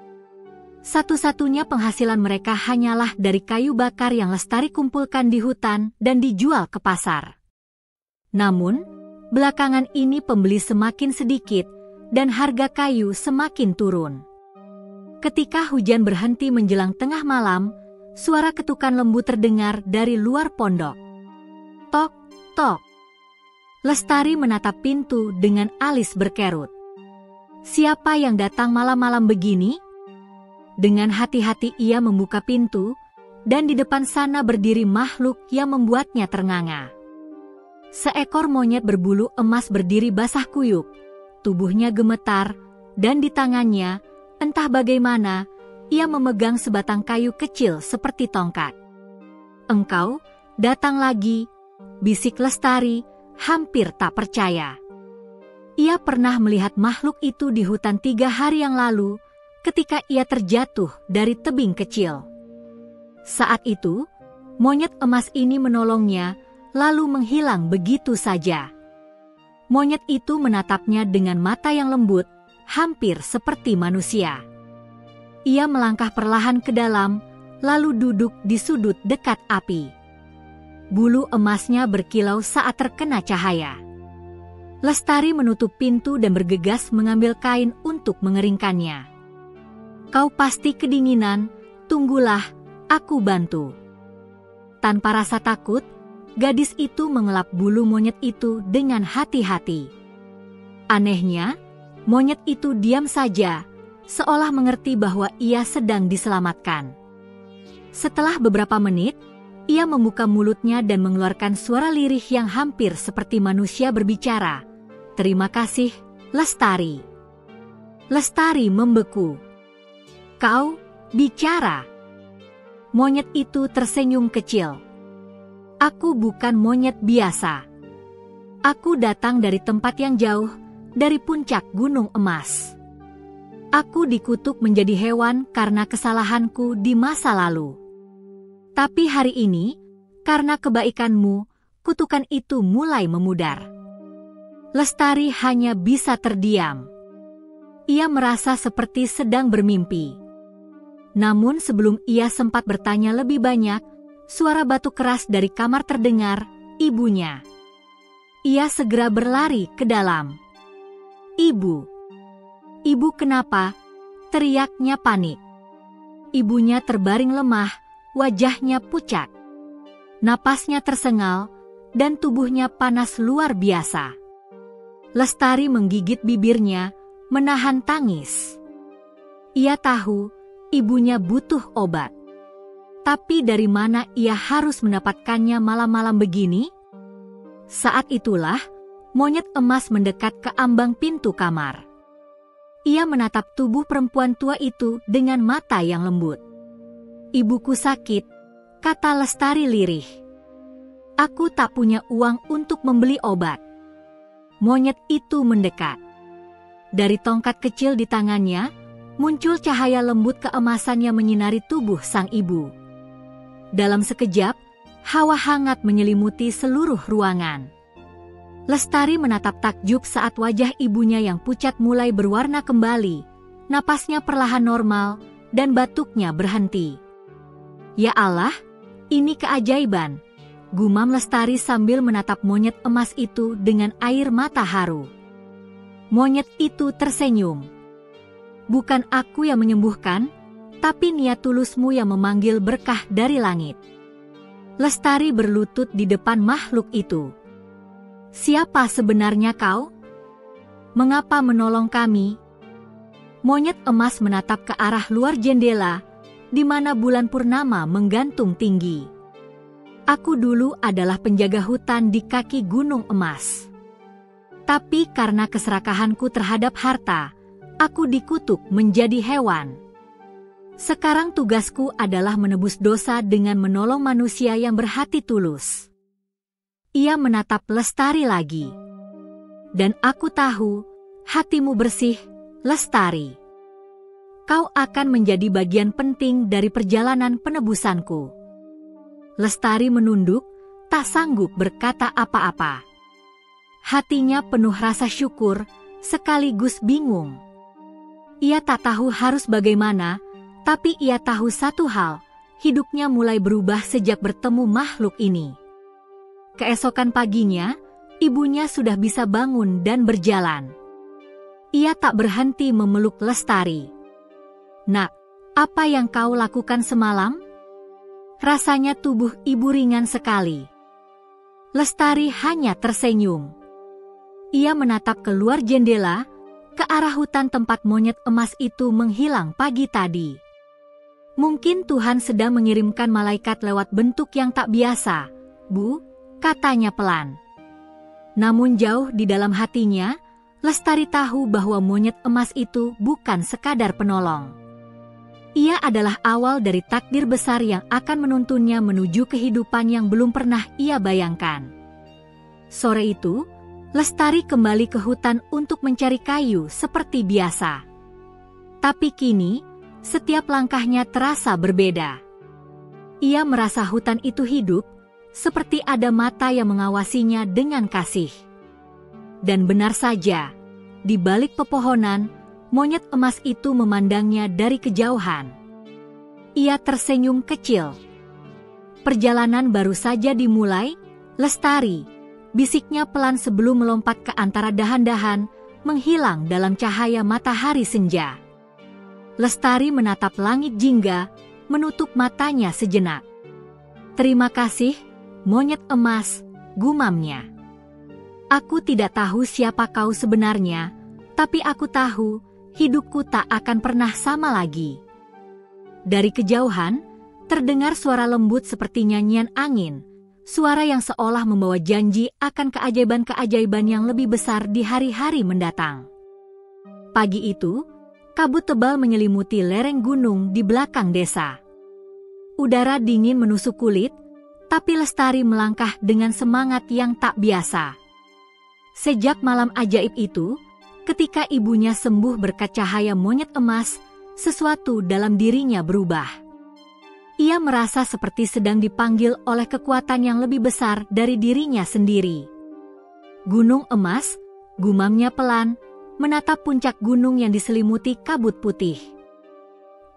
Satu-satunya penghasilan mereka hanyalah dari kayu bakar yang Lestari kumpulkan di hutan dan dijual ke pasar. Namun, belakangan ini pembeli semakin sedikit dan harga kayu semakin turun. Ketika hujan berhenti menjelang tengah malam, suara ketukan lembu terdengar dari luar pondok. Tok, tok. Lestari menatap pintu dengan alis berkerut. Siapa yang datang malam-malam begini? Dengan hati-hati ia membuka pintu, dan di depan sana berdiri makhluk yang membuatnya ternganga. Seekor monyet berbulu emas berdiri basah kuyup, tubuhnya gemetar, dan di tangannya, entah bagaimana, ia memegang sebatang kayu kecil seperti tongkat. "Engkau datang lagi," bisik Lestari, hampir tak percaya. Ia pernah melihat makhluk itu di hutan 3 hari yang lalu, ketika ia terjatuh dari tebing kecil. Saat itu, monyet emas ini menolongnya, lalu menghilang begitu saja. Monyet itu menatapnya dengan mata yang lembut, hampir seperti manusia. Ia melangkah perlahan ke dalam, lalu duduk di sudut dekat api. Bulu emasnya berkilau saat terkena cahaya. Lestari menutup pintu dan bergegas mengambil kain untuk mengeringkannya. "Kau pasti kedinginan, tunggulah, aku bantu." Tanpa rasa takut, gadis itu mengelap bulu monyet itu dengan hati-hati. Anehnya, monyet itu diam saja, seolah mengerti bahwa ia sedang diselamatkan. Setelah beberapa menit, ia membuka mulutnya dan mengeluarkan suara lirih yang hampir seperti manusia berbicara. "Terima kasih, Lestari." Lestari membeku. "Kau bicara?" Monyet itu tersenyum kecil. "Aku bukan monyet biasa. Aku datang dari tempat yang jauh, dari puncak Gunung Emas. Aku dikutuk menjadi hewan karena kesalahanku di masa lalu. Tapi hari ini, karena kebaikanmu, kutukan itu mulai memudar." Lestari hanya bisa terdiam. Ia merasa seperti sedang bermimpi. Namun sebelum ia sempat bertanya lebih banyak, suara batuk keras dari kamar terdengar, ibunya. Ia segera berlari ke dalam. "Ibu! Ibu kenapa?" teriaknya panik. Ibunya terbaring lemah, wajahnya pucat. Napasnya tersengal, dan tubuhnya panas luar biasa. Lestari menggigit bibirnya, menahan tangis. Ia tahu ibunya butuh obat. Tapi dari mana ia harus mendapatkannya malam-malam begini? Saat itulah, monyet emas mendekat ke ambang pintu kamar. Ia menatap tubuh perempuan tua itu dengan mata yang lembut. "Ibuku sakit," kata Lestari lirih. "Aku tak punya uang untuk membeli obat." Monyet itu mendekat. Dari tongkat kecil di tangannya, muncul cahaya lembut keemasan yang menyinari tubuh sang ibu. Dalam sekejap, hawa hangat menyelimuti seluruh ruangan. Lestari menatap takjub saat wajah ibunya yang pucat mulai berwarna kembali, napasnya perlahan normal, dan batuknya berhenti. "Ya Allah, ini keajaiban," gumam Lestari sambil menatap monyet emas itu dengan air mata haru. Monyet itu tersenyum. "Bukan aku yang menyembuhkan, tapi niat tulusmu yang memanggil berkah dari langit." Lestari berlutut di depan makhluk itu. "Siapa sebenarnya kau? Mengapa menolong kami?" Monyet emas menatap ke arah luar jendela, di mana bulan purnama menggantung tinggi. "Aku dulu adalah penjaga hutan di kaki Gunung Emas. Tapi karena keserakahanku terhadap harta, aku dikutuk menjadi hewan. Sekarang tugasku adalah menebus dosa dengan menolong manusia yang berhati tulus." Ia menatap Lestari lagi. "Dan aku tahu, hatimu bersih, Lestari. Kau akan menjadi bagian penting dari perjalanan penebusanku." Lestari menunduk, tak sanggup berkata apa-apa. Hatinya penuh rasa syukur, sekaligus bingung. Ia tak tahu harus bagaimana, tapi ia tahu satu hal, hidupnya mulai berubah sejak bertemu makhluk ini. Keesokan paginya, ibunya sudah bisa bangun dan berjalan. Ia tak berhenti memeluk Lestari. "Nak, apa yang kau lakukan semalam?" Rasanya tubuh ibu ringan sekali. Lestari hanya tersenyum. Ia menatap keluar jendela, ke arah hutan tempat monyet emas itu menghilang pagi tadi. "Mungkin Tuhan sedang mengirimkan malaikat lewat bentuk yang tak biasa, Bu," katanya pelan. Namun jauh di dalam hatinya, Lestari tahu bahwa monyet emas itu bukan sekadar penolong. Ia adalah awal dari takdir besar yang akan menuntunnya menuju kehidupan yang belum pernah ia bayangkan. Sore itu, Lestari kembali ke hutan untuk mencari kayu seperti biasa. Tapi kini, setiap langkahnya terasa berbeda. Ia merasa hutan itu hidup, seperti ada mata yang mengawasinya dengan kasih. Dan benar saja, di balik pepohonan, monyet emas itu memandangnya dari kejauhan. Ia tersenyum kecil. Perjalanan baru saja dimulai, Lestari, bisiknya pelan sebelum melompat ke antara dahan-dahan, menghilang dalam cahaya matahari senja. Lestari menatap langit jingga, menutup matanya sejenak. "Terima kasih, monyet emas," gumamnya. "Aku tidak tahu siapa kau sebenarnya, tapi aku tahu hidupku tak akan pernah sama lagi." Dari kejauhan, terdengar suara lembut seperti nyanyian angin, suara yang seolah membawa janji akan keajaiban-keajaiban yang lebih besar di hari-hari mendatang. Pagi itu, kabut tebal menyelimuti lereng gunung di belakang desa. Udara dingin menusuk kulit, tapi Lestari melangkah dengan semangat yang tak biasa. Sejak malam ajaib itu, ketika ibunya sembuh berkat cahaya monyet emas, sesuatu dalam dirinya berubah. Ia merasa seperti sedang dipanggil oleh kekuatan yang lebih besar dari dirinya sendiri. "Gunung emas," gumamnya pelan, menatap puncak gunung yang diselimuti kabut putih.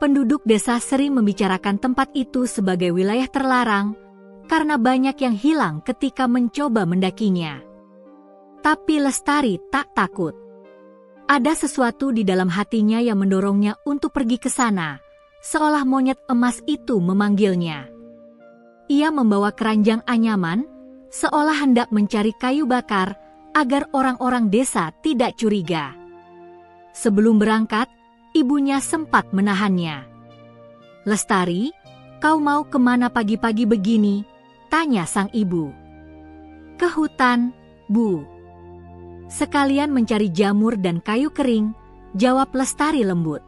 Penduduk desa sering membicarakan tempat itu sebagai wilayah terlarang, karena banyak yang hilang ketika mencoba mendakinya. Tapi Lestari tak takut. Ada sesuatu di dalam hatinya yang mendorongnya untuk pergi ke sana, seolah monyet emas itu memanggilnya. Ia membawa keranjang anyaman, seolah hendak mencari kayu bakar, agar orang-orang desa tidak curiga. Sebelum berangkat, ibunya sempat menahannya. "Lestari, kau mau kemana pagi-pagi begini?" tanya sang ibu. "Ke hutan, Bu. Sekalian mencari jamur dan kayu kering," jawab Lestari lembut.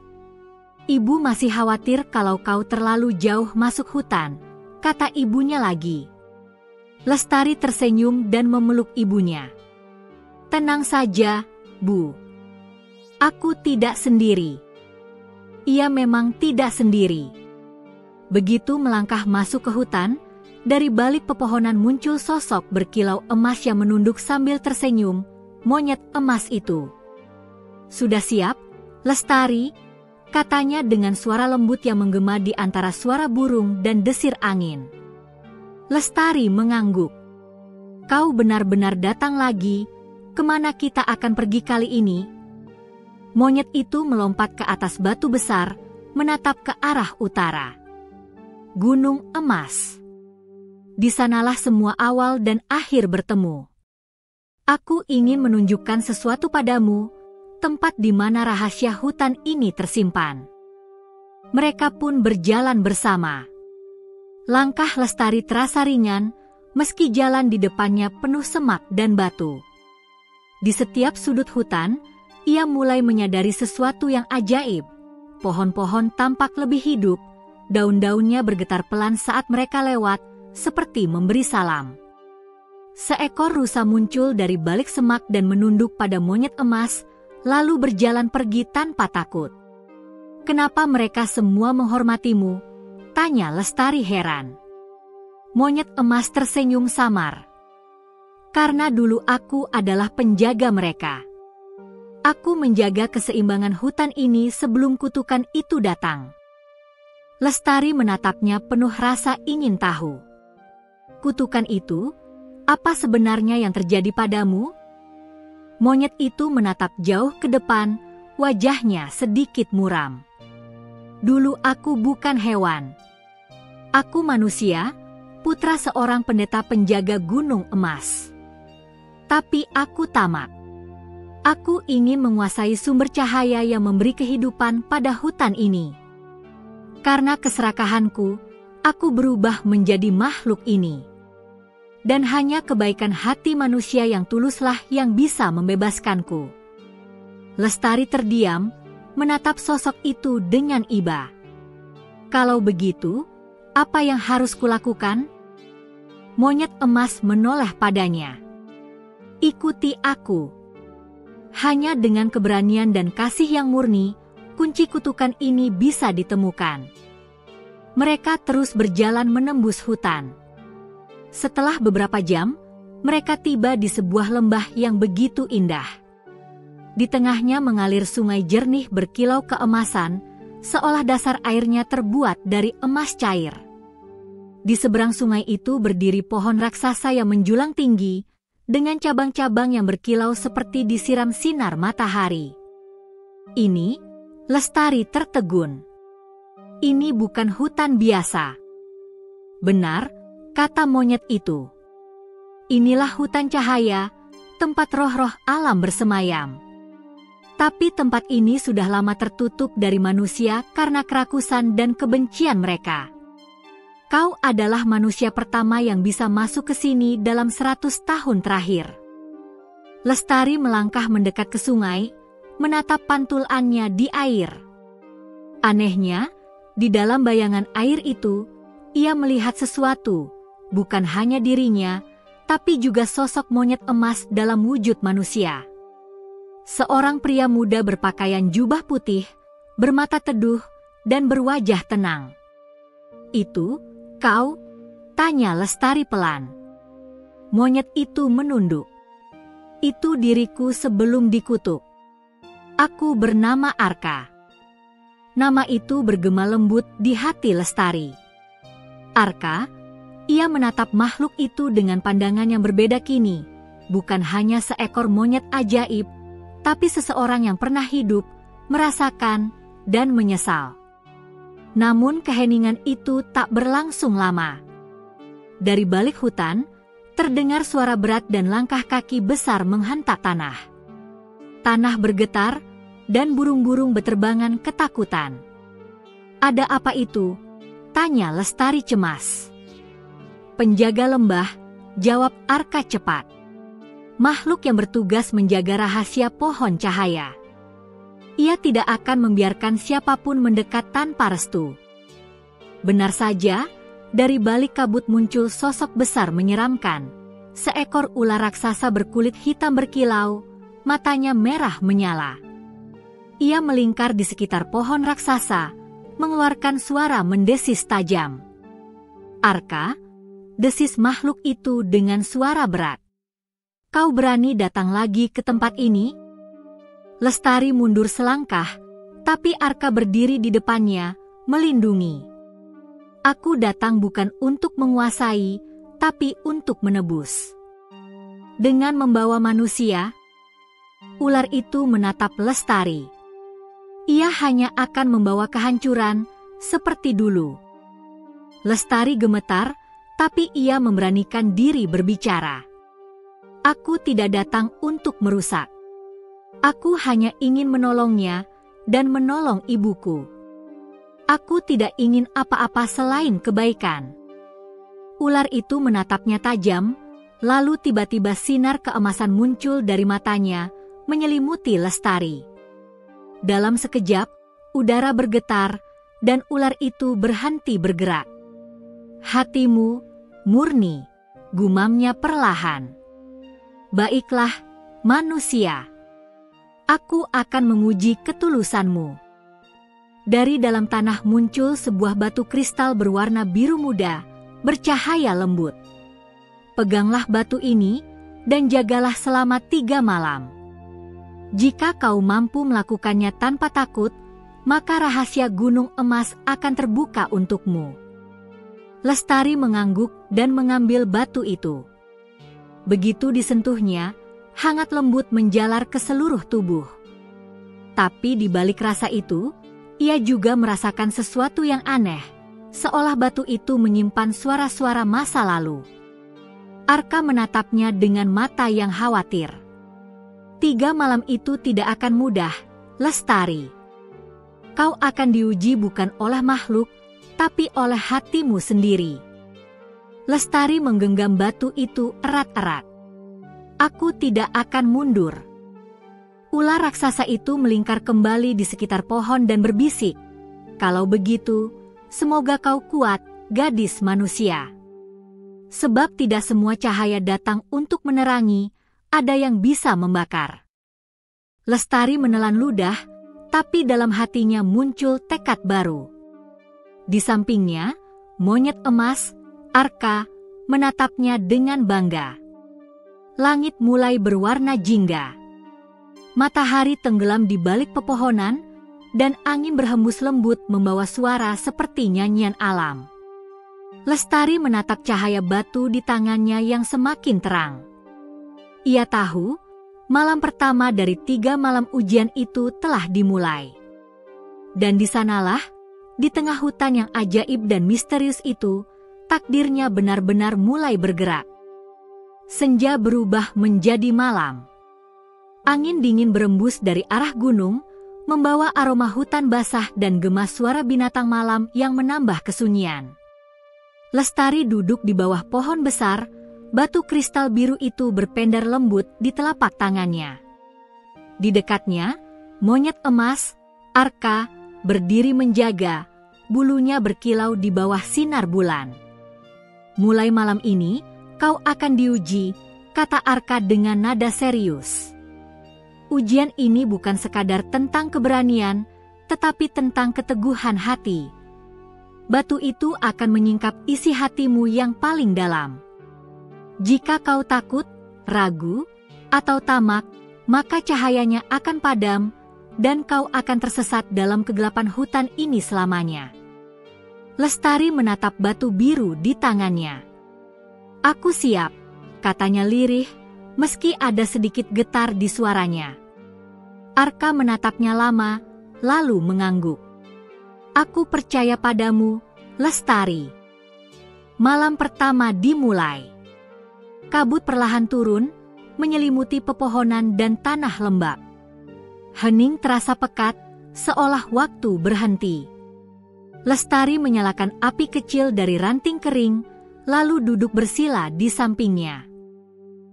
"Ibu masih khawatir kalau kau terlalu jauh masuk hutan," kata ibunya lagi. Lestari tersenyum dan memeluk ibunya. "Tenang saja, Bu. Aku tidak sendiri." Ia memang tidak sendiri. Begitu melangkah masuk ke hutan, dari balik pepohonan muncul sosok berkilau emas yang menunduk sambil tersenyum, monyet emas itu. "Sudah siap, Lestari?" katanya dengan suara lembut yang menggema di antara suara burung dan desir angin. Lestari mengangguk. "Kau benar-benar datang lagi. Kemana kita akan pergi kali ini?" Monyet itu melompat ke atas batu besar, menatap ke arah utara. "Gunung emas. Di sanalah semua awal dan akhir bertemu. Aku ingin menunjukkan sesuatu padamu, tempat di mana rahasia hutan ini tersimpan." Mereka pun berjalan bersama. Langkah Lestari terasa ringan, meski jalan di depannya penuh semak dan batu. Di setiap sudut hutan, ia mulai menyadari sesuatu yang ajaib. Pohon-pohon tampak lebih hidup, daun-daunnya bergetar pelan saat mereka lewat, seperti memberi salam. Seekor rusa muncul dari balik semak dan menunduk pada monyet emas, lalu berjalan pergi tanpa takut. "Kenapa mereka semua menghormatimu?" tanya Lestari heran. Monyet emas tersenyum samar. "Karena dulu aku adalah penjaga mereka. Aku menjaga keseimbangan hutan ini sebelum kutukan itu datang." Lestari menatapnya penuh rasa ingin tahu. "Kutukan itu? Apa sebenarnya yang terjadi padamu?" Monyet itu menatap jauh ke depan, wajahnya sedikit muram. "Dulu aku bukan hewan. Aku manusia, putra seorang pendeta penjaga gunung emas. Tapi aku tamak. Aku ingin menguasai sumber cahaya yang memberi kehidupan pada hutan ini. Karena keserakahanku, aku berubah menjadi makhluk ini. Dan hanya kebaikan hati manusia yang tuluslah yang bisa membebaskanku." Lestari terdiam, menatap sosok itu dengan iba. Kalau begitu, apa yang harus kulakukan? Monyet emas menoleh padanya. Ikuti aku. Hanya dengan keberanian dan kasih yang murni, kunci kutukan ini bisa ditemukan. Mereka terus berjalan menembus hutan. Setelah beberapa jam, mereka tiba di sebuah lembah yang begitu indah. Di tengahnya mengalir sungai jernih berkilau keemasan, seolah dasar airnya terbuat dari emas cair. Di seberang sungai itu berdiri pohon raksasa yang menjulang tinggi, dengan cabang-cabang yang berkilau seperti disiram sinar matahari. Ini, Lestari tertegun. Ini bukan hutan biasa. Benar, kata monyet itu. Inilah hutan cahaya, tempat roh-roh alam bersemayam. Tapi tempat ini sudah lama tertutup dari manusia karena kerakusan dan kebencian mereka. Kau adalah manusia pertama yang bisa masuk ke sini dalam 100 tahun terakhir. Lestari melangkah mendekat ke sungai, menatap pantulannya di air. Anehnya, di dalam bayangan air itu, ia melihat sesuatu, bukan hanya dirinya, tapi juga sosok monyet emas dalam wujud manusia. Seorang pria muda berpakaian jubah putih, bermata teduh, dan berwajah tenang. Itu, kau? Tanya Lestari pelan. Monyet itu menunduk. Itu diriku sebelum dikutuk. Aku bernama Arka. Nama itu bergema lembut di hati Lestari. Arka? Ia menatap makhluk itu dengan pandangan yang berbeda kini, bukan hanya seekor monyet ajaib, tapi seseorang yang pernah hidup, merasakan, dan menyesal. Namun keheningan itu tak berlangsung lama. Dari balik hutan, terdengar suara berat dan langkah kaki besar menghentak tanah. Tanah bergetar, dan burung-burung beterbangan ketakutan. Ada apa itu? Tanya Lestari cemas. Penjaga lembah, jawab Arka cepat. Makhluk yang bertugas menjaga rahasia pohon cahaya. Ia tidak akan membiarkan siapapun mendekat tanpa restu. Benar saja, dari balik kabut muncul sosok besar menyeramkan. Seekor ular raksasa berkulit hitam berkilau, matanya merah menyala. Ia melingkar di sekitar pohon raksasa, mengeluarkan suara mendesis tajam. Arka, desis makhluk itu dengan suara berat. Kau berani datang lagi ke tempat ini? Lestari mundur selangkah, tapi Arka berdiri di depannya, melindungi. Aku datang bukan untuk menguasai, tapi untuk menebus. Dengan membawa manusia, ular itu menatap Lestari. Ia hanya akan membawa kehancuran, seperti dulu. Lestari gemetar, tapi ia memberanikan diri berbicara. Aku tidak datang untuk merusak. Aku hanya ingin menolongnya dan menolong ibuku. Aku tidak ingin apa-apa selain kebaikan. Ular itu menatapnya tajam, lalu tiba-tiba sinar keemasan muncul dari matanya, menyelimuti Lestari. Dalam sekejap, udara bergetar, dan ular itu berhenti bergerak. Hatimu murni, gumamnya perlahan. Baiklah, manusia. Aku akan menguji ketulusanmu. Dari dalam tanah muncul sebuah batu kristal berwarna biru muda, bercahaya lembut. Peganglah batu ini, dan jagalah selama 3 malam. Jika kau mampu melakukannya tanpa takut, maka rahasia gunung emas akan terbuka untukmu. Lestari mengangguk dan mengambil batu itu. Begitu disentuhnya, hangat lembut menjalar ke seluruh tubuh. Tapi di balik rasa itu, ia juga merasakan sesuatu yang aneh, seolah batu itu menyimpan suara-suara masa lalu. Arka menatapnya dengan mata yang khawatir. 3 malam itu tidak akan mudah, Lestari. Kau akan diuji bukan oleh makhluk, tapi oleh hatimu sendiri. Lestari menggenggam batu itu erat-erat. Aku tidak akan mundur. Ular raksasa itu melingkar kembali di sekitar pohon dan berbisik. Kalau begitu, Semoga kau kuat, gadis manusia. Sebab tidak semua cahaya datang untuk menerangi, ada yang bisa membakar. Lestari menelan ludah, tapi dalam hatinya muncul tekad baru. Di sampingnya, monyet emas, Arka, menatapnya dengan bangga. Langit mulai berwarna jingga. Matahari tenggelam di balik pepohonan, dan angin berhembus lembut membawa suara seperti nyanyian alam. Lestari menatap cahaya batu di tangannya yang semakin terang. Ia tahu, malam pertama dari 3 malam ujian itu telah dimulai. Dan di sanalah, di tengah hutan yang ajaib dan misterius itu, takdirnya benar-benar mulai bergerak. Senja berubah menjadi malam. Angin dingin berembus dari arah gunung, membawa aroma hutan basah dan gema suara binatang malam yang menambah kesunyian. Lestari duduk di bawah pohon besar, batu kristal biru itu berpendar lembut di telapak tangannya. Di dekatnya, monyet emas, Arka, berdiri menjaga, bulunya berkilau di bawah sinar bulan. Mulai malam ini, kau akan diuji, kata Arka dengan nada serius. Ujian ini bukan sekadar tentang keberanian, tetapi tentang keteguhan hati. Batu itu akan menyingkap isi hatimu yang paling dalam. Jika kau takut, ragu, atau tamak, maka cahayanya akan padam, dan kau akan tersesat dalam kegelapan hutan ini selamanya. Lestari menatap batu biru di tangannya. Aku siap, katanya lirih, meski ada sedikit getar di suaranya. Arka menatapnya lama, lalu mengangguk. Aku percaya padamu, Lestari. Malam pertama dimulai. Kabut perlahan turun, menyelimuti pepohonan dan tanah lembab. Hening terasa pekat, seolah waktu berhenti. Lestari menyalakan api kecil dari ranting kering, lalu duduk bersila di sampingnya.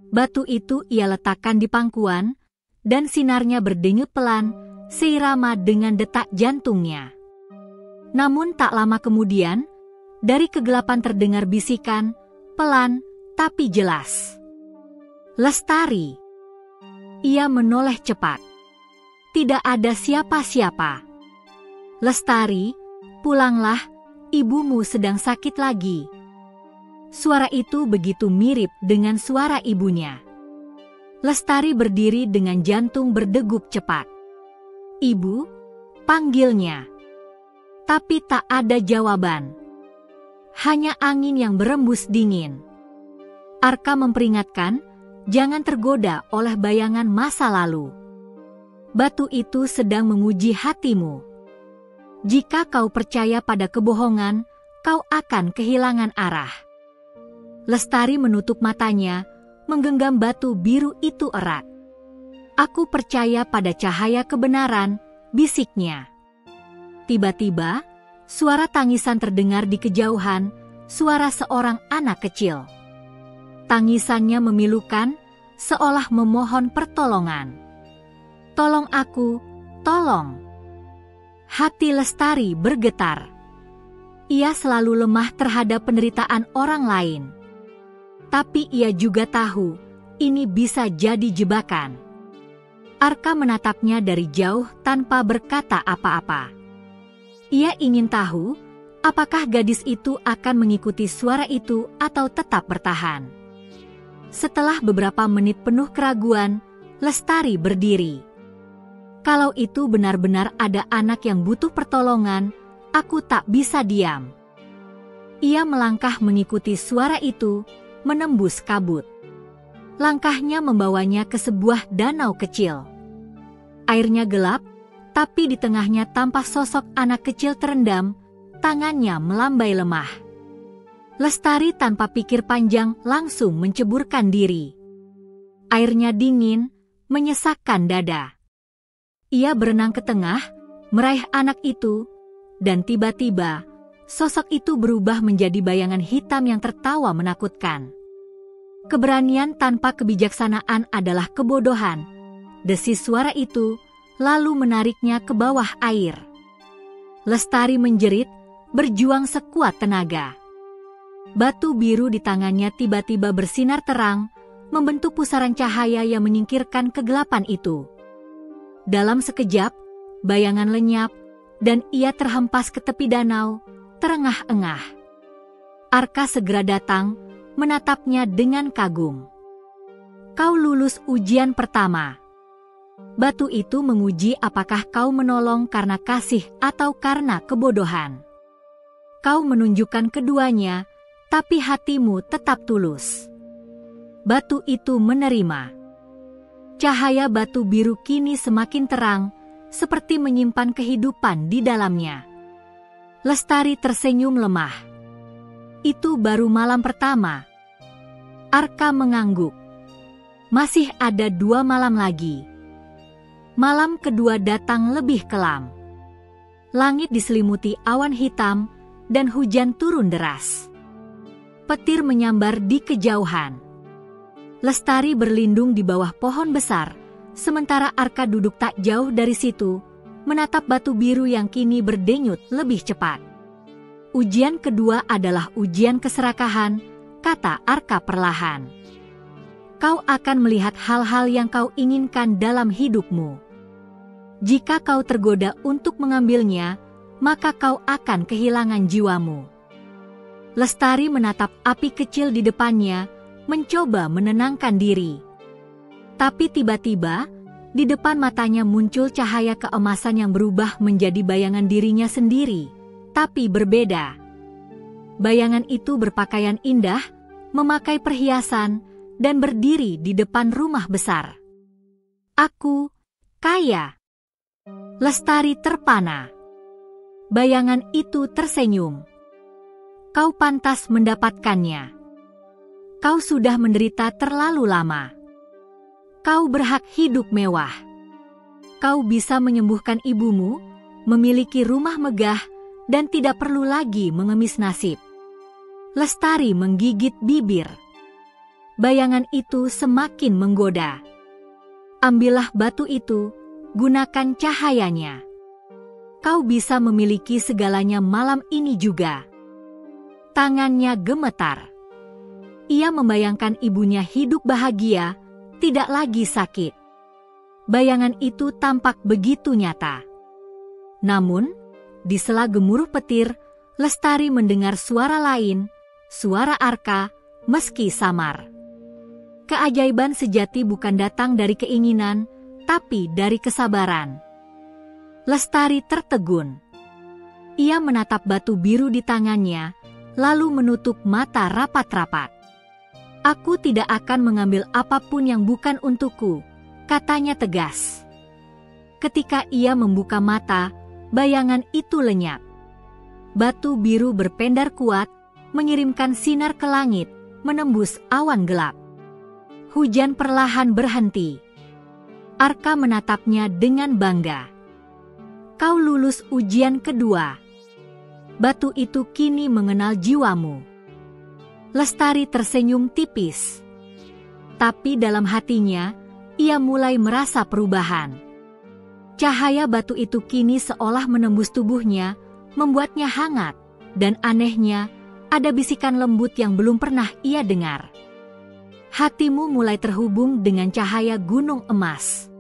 Batu itu ia letakkan di pangkuan, dan sinarnya berdenyut pelan, seirama dengan detak jantungnya. Namun tak lama kemudian, dari kegelapan terdengar bisikan, pelan tapi jelas. Lestari. Ia menoleh cepat. Tidak ada siapa-siapa. Lestari, pulanglah, ibumu sedang sakit lagi. Suara itu begitu mirip dengan suara ibunya. Lestari berdiri dengan jantung berdegup cepat. Ibu, panggilnya. Tapi tak ada jawaban. Hanya angin yang berembus dingin. Arka memperingatkan, jangan tergoda oleh bayangan masa lalu. Batu itu sedang menguji hatimu. Jika kau percaya pada kebohongan, kau akan kehilangan arah. Lestari menutup matanya, menggenggam batu biru itu erat. Aku percaya pada cahaya kebenaran, bisiknya. Tiba-tiba, suara tangisan terdengar di kejauhan, suara seorang anak kecil. Tangisannya memilukan, seolah memohon pertolongan. Tolong aku, tolong. Hati Lestari bergetar. Ia selalu lemah terhadap penderitaan orang lain. Tapi ia juga tahu, ini bisa jadi jebakan. Arka menatapnya dari jauh tanpa berkata apa-apa. Ia ingin tahu, apakah gadis itu akan mengikuti suara itu atau tetap bertahan. Setelah beberapa menit penuh keraguan, Lestari berdiri. Kalau itu benar-benar ada anak yang butuh pertolongan, aku tak bisa diam. Ia melangkah mengikuti suara itu, menembus kabut. Langkahnya membawanya ke sebuah danau kecil. Airnya gelap, tapi di tengahnya tampak sosok anak kecil terendam, tangannya melambai lemah. Lestari tanpa pikir panjang langsung menceburkan diri. Airnya dingin, menyesakkan dada. Ia berenang ke tengah, meraih anak itu, dan tiba-tiba, sosok itu berubah menjadi bayangan hitam yang tertawa menakutkan. Keberanian tanpa kebijaksanaan adalah kebodohan, desis suara itu, lalu menariknya ke bawah air. Lestari menjerit, berjuang sekuat tenaga. Batu biru di tangannya tiba-tiba bersinar terang, membentuk pusaran cahaya yang menyingkirkan kegelapan itu. Dalam sekejap, bayangan lenyap, dan ia terhempas ke tepi danau, terengah-engah. Arka segera datang, menatapnya dengan kagum. Kau lulus ujian pertama. Batu itu menguji apakah kau menolong karena kasih atau karena kebodohan. Kau menunjukkan keduanya, tapi hatimu tetap tulus. Batu itu menerima. Cahaya batu biru kini semakin terang, seperti menyimpan kehidupan di dalamnya. Lestari tersenyum lemah. Itu baru malam pertama. Arka mengangguk. Masih ada 2 malam lagi. Malam kedua datang lebih kelam. Langit diselimuti awan hitam, dan hujan turun deras. Petir menyambar di kejauhan. Lestari berlindung di bawah pohon besar, sementara Arka duduk tak jauh dari situ, menatap batu biru yang kini berdenyut lebih cepat. Ujian kedua adalah ujian keserakahan, kata Arka perlahan. Kau akan melihat hal-hal yang kau inginkan dalam hidupmu. Jika kau tergoda untuk mengambilnya, maka kau akan kehilangan jiwamu. Lestari menatap api kecil di depannya, mencoba menenangkan diri. Tapi tiba-tiba, di depan matanya muncul cahaya keemasan yang berubah menjadi bayangan dirinya sendiri, tapi berbeda. Bayangan itu berpakaian indah, memakai perhiasan, dan berdiri di depan rumah besar. Aku kaya. Lestari terpana. Bayangan itu tersenyum. Kau pantas mendapatkannya. Kau sudah menderita terlalu lama. Kau berhak hidup mewah. Kau bisa menyembuhkan ibumu, memiliki rumah megah, dan tidak perlu lagi mengemis nasib. Lestari menggigit bibir. Bayangan itu semakin menggoda. Ambillah batu itu, gunakan cahayanya. Kau bisa memiliki segalanya malam ini juga. Tangannya gemetar. Ia membayangkan ibunya hidup bahagia, tidak lagi sakit. Bayangan itu tampak begitu nyata. Namun, di sela gemuruh petir, Lestari mendengar suara lain, suara Arka, meski samar. Keajaiban sejati bukan datang dari keinginan, tapi dari kesabaran. Lestari tertegun. Ia menatap batu biru di tangannya, lalu menutup mata rapat-rapat. Aku tidak akan mengambil apapun yang bukan untukku, katanya tegas. Ketika ia membuka mata, bayangan itu lenyap. Batu biru berpendar kuat, mengirimkan sinar ke langit, menembus awan gelap. Hujan perlahan berhenti. Arka menatapnya dengan bangga. Kau lulus ujian kedua. Batu itu kini mengenal jiwamu. Lestari tersenyum tipis. Tapi dalam hatinya, ia mulai merasa perubahan. Cahaya batu itu kini seolah menembus tubuhnya, membuatnya hangat, dan anehnya, ada bisikan lembut yang belum pernah ia dengar. Hatimu mulai terhubung dengan cahaya gunung emas.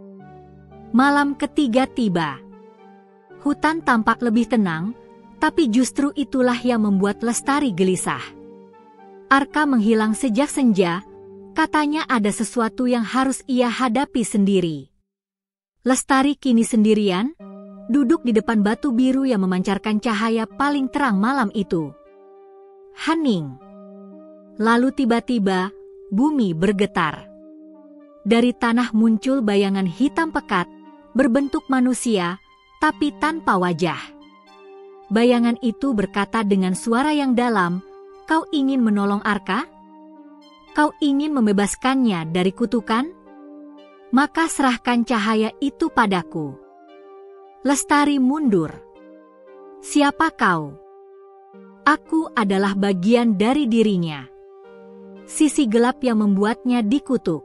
Malam ketiga tiba. Hutan tampak lebih tenang, tapi justru itulah yang membuat Lestari gelisah. Arka menghilang sejak senja, katanya ada sesuatu yang harus ia hadapi sendiri. Lestari kini sendirian, duduk di depan batu biru yang memancarkan cahaya paling terang malam itu. Hening. Lalu tiba-tiba, bumi bergetar. Dari tanah muncul bayangan hitam pekat, berbentuk manusia, tapi tanpa wajah. Bayangan itu berkata dengan suara yang dalam, kau ingin menolong Arka? Kau ingin membebaskannya dari kutukan? Maka serahkan cahaya itu padaku. Lestari mundur. Siapa kau? Aku adalah bagian dari dirinya. Sisi gelap yang membuatnya dikutuk.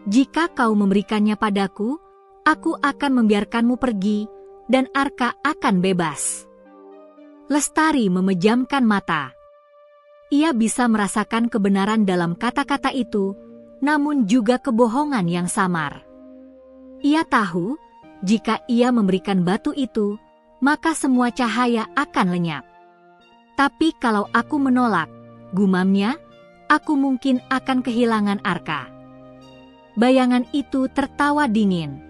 Jika kau memberikannya padaku, aku akan membiarkanmu pergi, dan Arka akan bebas. Lestari memejamkan mata. Ia bisa merasakan kebenaran dalam kata-kata itu, namun juga kebohongan yang samar. Ia tahu, jika ia memberikan batu itu, maka semua cahaya akan lenyap. Tapi kalau aku menolak, gumamnya, aku mungkin akan kehilangan Arka. Bayangan itu tertawa dingin.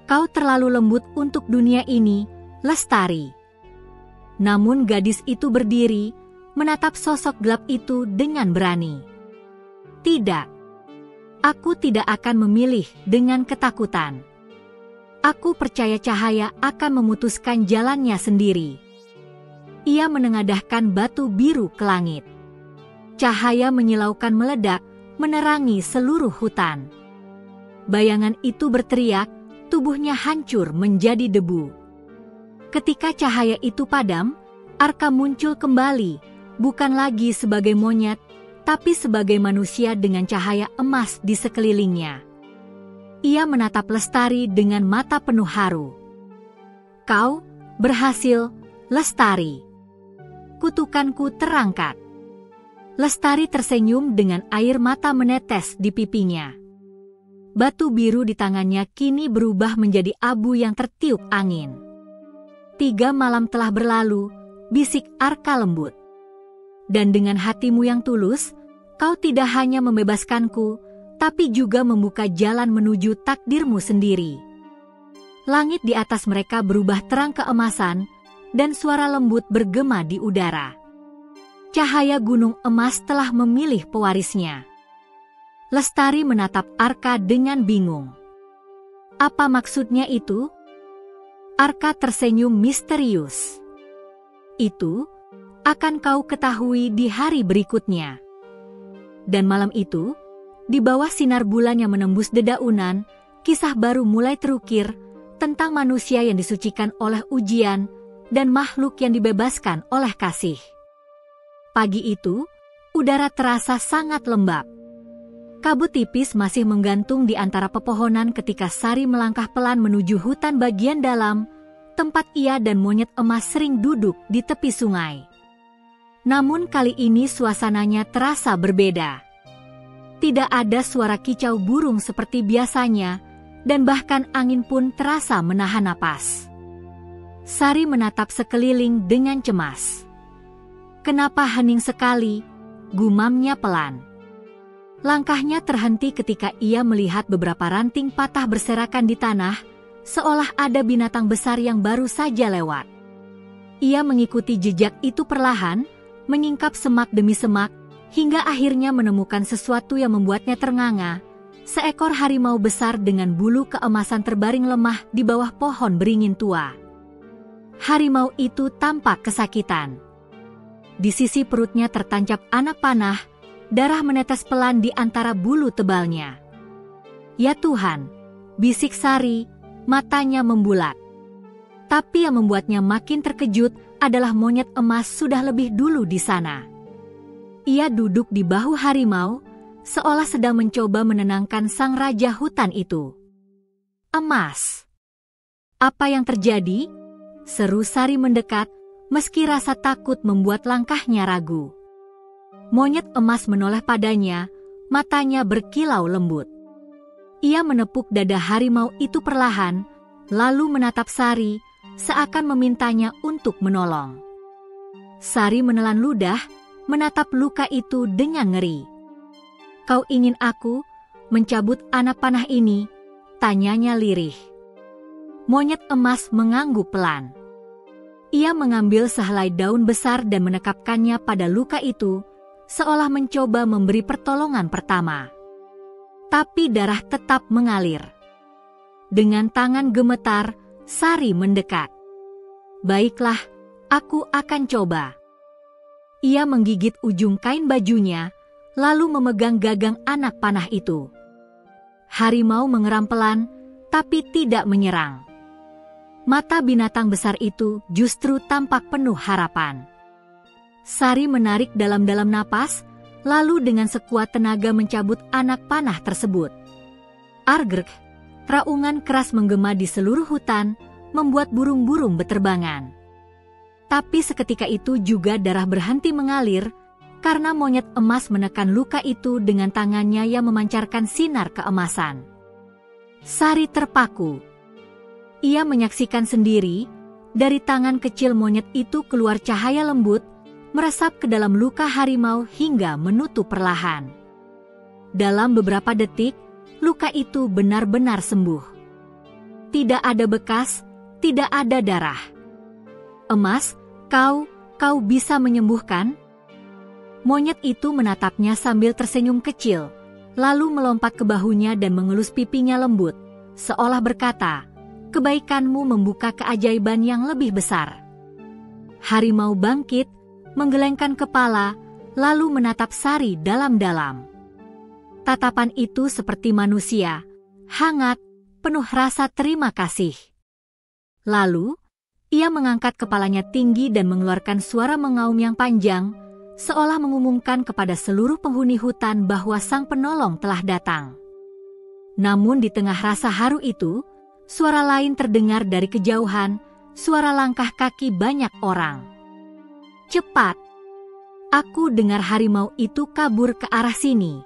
Kau terlalu lembut untuk dunia ini, Lestari. Namun gadis itu berdiri, menatap sosok gelap itu dengan berani. Tidak. Aku tidak akan memilih dengan ketakutan. Aku percaya cahaya akan memutuskan jalannya sendiri. Ia menengadahkan batu biru ke langit. Cahaya menyilaukan meledak, menerangi seluruh hutan. Bayangan itu berteriak, tubuhnya hancur menjadi debu. Ketika cahaya itu padam, Arka muncul kembali, bukan lagi sebagai monyet, tapi sebagai manusia dengan cahaya emas di sekelilingnya. Ia menatap Lestari dengan mata penuh haru. Kau berhasil, Lestari. Kutukanku terangkat. Lestari tersenyum dengan air mata menetes di pipinya. Batu biru di tangannya kini berubah menjadi abu yang tertiup angin. 3 malam telah berlalu, bisik Arka lembut. Dan dengan hatimu yang tulus, kau tidak hanya membebaskanku, tapi juga membuka jalan menuju takdirmu sendiri. Langit di atas mereka berubah terang keemasan, dan suara lembut bergema di udara. Cahaya gunung emas telah memilih pewarisnya. Lestari menatap Arka dengan bingung. Apa maksudnya itu? Arka tersenyum misterius. Itu akan kau ketahui di hari berikutnya. Dan malam itu, di bawah sinar bulan yang menembus dedaunan, kisah baru mulai terukir tentang manusia yang disucikan oleh ujian dan makhluk yang dibebaskan oleh kasih. Pagi itu, udara terasa sangat lembab. Kabut tipis masih menggantung di antara pepohonan ketika Sari melangkah pelan menuju hutan bagian dalam, tempat ia dan monyet emas sering duduk di tepi sungai. Namun kali ini suasananya terasa berbeda. Tidak ada suara kicau burung seperti biasanya, dan bahkan angin pun terasa menahan napas. Sari menatap sekeliling dengan cemas. Kenapa hening sekali? Gumamnya pelan. Langkahnya terhenti ketika ia melihat beberapa ranting patah berserakan di tanah, seolah ada binatang besar yang baru saja lewat. Ia mengikuti jejak itu perlahan, menyingkap semak demi semak, hingga akhirnya menemukan sesuatu yang membuatnya ternganga. Seekor harimau besar dengan bulu keemasan terbaring lemah di bawah pohon beringin tua. Harimau itu tampak kesakitan. Di sisi perutnya tertancap anak panah, darah menetes pelan di antara bulu tebalnya. Ya Tuhan, bisik Sari, matanya membulat. Tapi yang membuatnya makin terkejut adalah monyet emas sudah lebih dulu di sana. Ia duduk di bahu harimau, seolah sedang mencoba menenangkan sang raja hutan itu. Emas. Apa yang terjadi? Seru Sari mendekat, meski rasa takut membuat langkahnya ragu. Monyet emas menoleh padanya, matanya berkilau lembut. Ia menepuk dada harimau itu perlahan, lalu menatap Sari, seakan memintanya untuk menolong. Sari menelan ludah, menatap luka itu dengan ngeri. Kau ingin aku mencabut anak panah ini? Tanyanya lirih. Monyet emas mengangguk pelan. Ia mengambil sehelai daun besar dan menekapkannya pada luka itu, seolah mencoba memberi pertolongan pertama. Tapi darah tetap mengalir. Dengan tangan gemetar, Sari mendekat. Baiklah, aku akan coba. Ia menggigit ujung kain bajunya, lalu memegang gagang anak panah itu. Harimau mengeram pelan, tapi tidak menyerang. Mata binatang besar itu justru tampak penuh harapan. Sari menarik dalam-dalam napas, lalu dengan sekuat tenaga mencabut anak panah tersebut. Argrek, raungan keras menggema di seluruh hutan, membuat burung-burung beterbangan. Tapi seketika itu juga darah berhenti mengalir, karena monyet emas menekan luka itu dengan tangannya yang memancarkan sinar keemasan. Sari terpaku. Ia menyaksikan sendiri, dari tangan kecil monyet itu keluar cahaya lembut, meresap ke dalam luka harimau hingga menutup perlahan. Dalam beberapa detik, luka itu benar-benar sembuh. Tidak ada bekas, tidak ada darah. Emas, kau bisa menyembuhkan? Monyet itu menatapnya sambil tersenyum kecil, lalu melompat ke bahunya dan mengelus pipinya lembut, seolah berkata, "Kebaikanmu membuka keajaiban yang lebih besar." Harimau bangkit, menggelengkan kepala, lalu menatap Sari dalam-dalam. Tatapan itu seperti manusia, hangat, penuh rasa terima kasih. Lalu, ia mengangkat kepalanya tinggi dan mengeluarkan suara mengaum yang panjang, seolah mengumumkan kepada seluruh penghuni hutan bahwa sang penolong telah datang. Namun di tengah rasa haru itu, suara lain terdengar dari kejauhan, suara langkah kaki banyak orang. "Cepat! Aku dengar harimau itu kabur ke arah sini.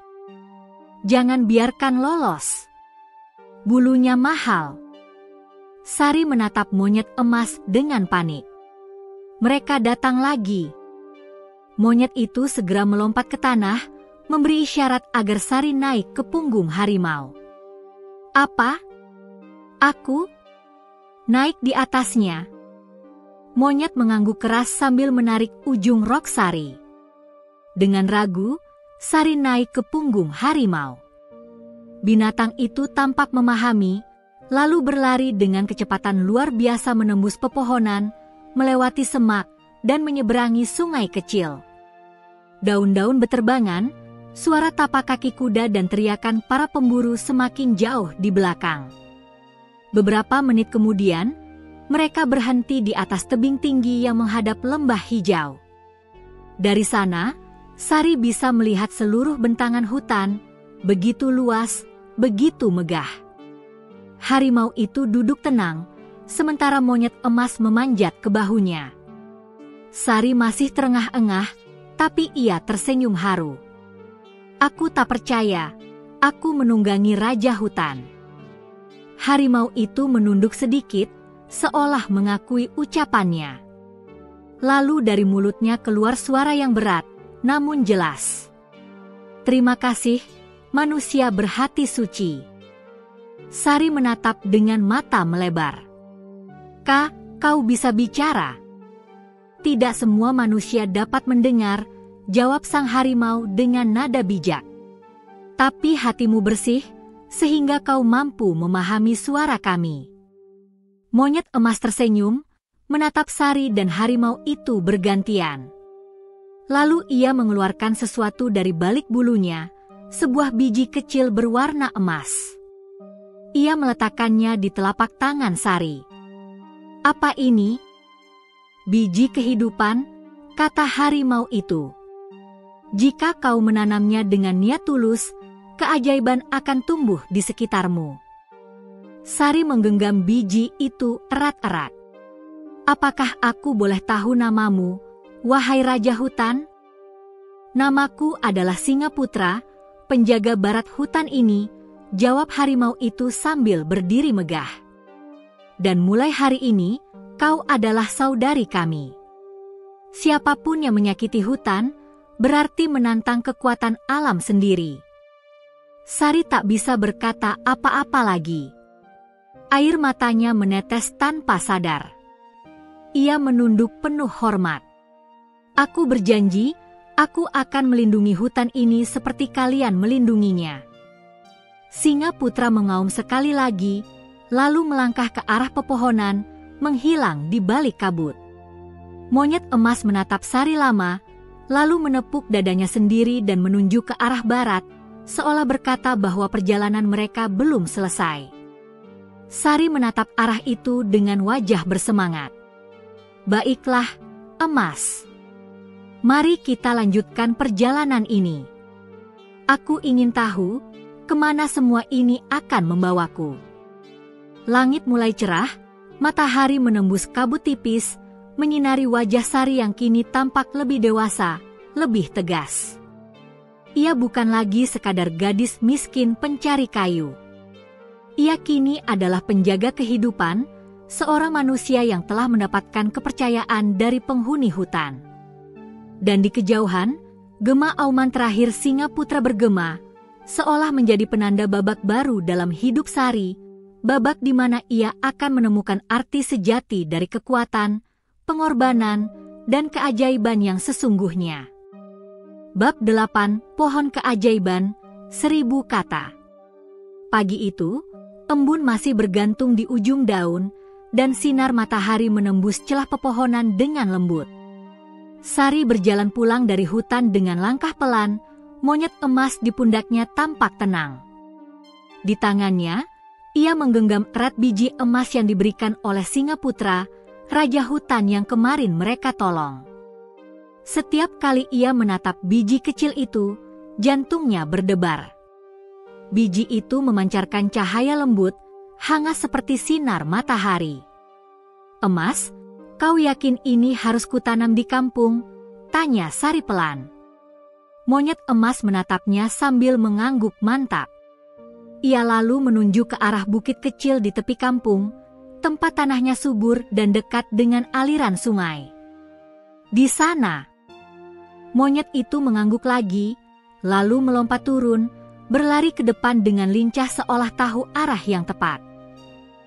Jangan biarkan lolos. Bulunya mahal." Sari menatap monyet emas dengan panik. Mereka datang lagi. Monyet itu segera melompat ke tanah, memberi isyarat agar Sari naik ke punggung harimau. "Apa? Aku? Naik di atasnya?" Monyet mengangguk keras sambil menarik ujung rok Sari. Dengan ragu, Sari naik ke punggung harimau. Binatang itu tampak memahami, lalu berlari dengan kecepatan luar biasa menembus pepohonan, melewati semak, dan menyeberangi sungai kecil. Daun-daun beterbangan, suara tapak kaki kuda dan teriakan para pemburu semakin jauh di belakang. Beberapa menit kemudian, mereka berhenti di atas tebing tinggi yang menghadap lembah hijau. Dari sana, Sari bisa melihat seluruh bentangan hutan, begitu luas, begitu megah. Harimau itu duduk tenang, sementara monyet emas memanjat ke bahunya. Sari masih terengah-engah, tapi ia tersenyum haru. "Aku tak percaya, aku menunggangi raja hutan." Harimau itu menunduk sedikit, seolah mengakui ucapannya. Lalu dari mulutnya keluar suara yang berat, namun jelas. "Terima kasih, manusia berhati suci." Sari menatap dengan mata melebar. Kau bisa bicara?" "Tidak semua manusia dapat mendengar," jawab sang harimau dengan nada bijak. "Tapi hatimu bersih, sehingga kau mampu memahami suara kami." Monyet emas tersenyum, menatap Sari dan harimau itu bergantian. Lalu ia mengeluarkan sesuatu dari balik bulunya, sebuah biji kecil berwarna emas. Ia meletakkannya di telapak tangan Sari. "Apa ini?" "Biji kehidupan," kata harimau itu. "Jika kau menanamnya dengan niat tulus, keajaiban akan tumbuh di sekitarmu." Sari menggenggam biji itu erat-erat. "Apakah aku boleh tahu namamu, wahai Raja Hutan?" "Namaku adalah Singaputra, penjaga barat hutan ini," jawab harimau itu sambil berdiri megah. "Dan mulai hari ini, kau adalah saudari kami. Siapapun yang menyakiti hutan, berarti menantang kekuatan alam sendiri." Sari tak bisa berkata apa-apa lagi. Air matanya menetes tanpa sadar. Ia menunduk penuh hormat. "Aku berjanji, aku akan melindungi hutan ini seperti kalian melindunginya." Singaputra mengaum sekali lagi, lalu melangkah ke arah pepohonan, menghilang di balik kabut. Monyet emas menatap Sari lama, lalu menepuk dadanya sendiri dan menunjuk ke arah barat, seolah berkata bahwa perjalanan mereka belum selesai. Sari menatap arah itu dengan wajah bersemangat. "Baiklah, emas. Mari kita lanjutkan perjalanan ini. Aku ingin tahu kemana semua ini akan membawaku." Langit mulai cerah, matahari menembus kabut tipis, menyinari wajah Sari yang kini tampak lebih dewasa, lebih tegas. Ia bukan lagi sekadar gadis miskin pencari kayu. Ia kini adalah penjaga kehidupan, seorang manusia yang telah mendapatkan kepercayaan dari penghuni hutan. Dan di kejauhan, gema auman terakhir singa putra bergema, seolah menjadi penanda babak baru dalam hidup Sari, babak di mana ia akan menemukan arti sejati dari kekuatan, pengorbanan, dan keajaiban yang sesungguhnya. Bab 8, Pohon Keajaiban, 1000 Kata. Pagi itu, embun masih bergantung di ujung daun, dan sinar matahari menembus celah pepohonan dengan lembut. Sari berjalan pulang dari hutan dengan langkah pelan, monyet emas di pundaknya tampak tenang. Di tangannya, ia menggenggam erat biji emas yang diberikan oleh singa putra, raja hutan yang kemarin mereka tolong. Setiap kali ia menatap biji kecil itu, jantungnya berdebar. Biji itu memancarkan cahaya lembut, hangat seperti sinar matahari. "Emas, kau yakin ini harus kutanam di kampung?" tanya Sari pelan. Monyet emas menatapnya sambil mengangguk mantap. Ia lalu menunjuk ke arah bukit kecil di tepi kampung, tempat tanahnya subur dan dekat dengan aliran sungai. "Di sana." Monyet itu mengangguk lagi, lalu melompat turun, berlari ke depan dengan lincah seolah tahu arah yang tepat.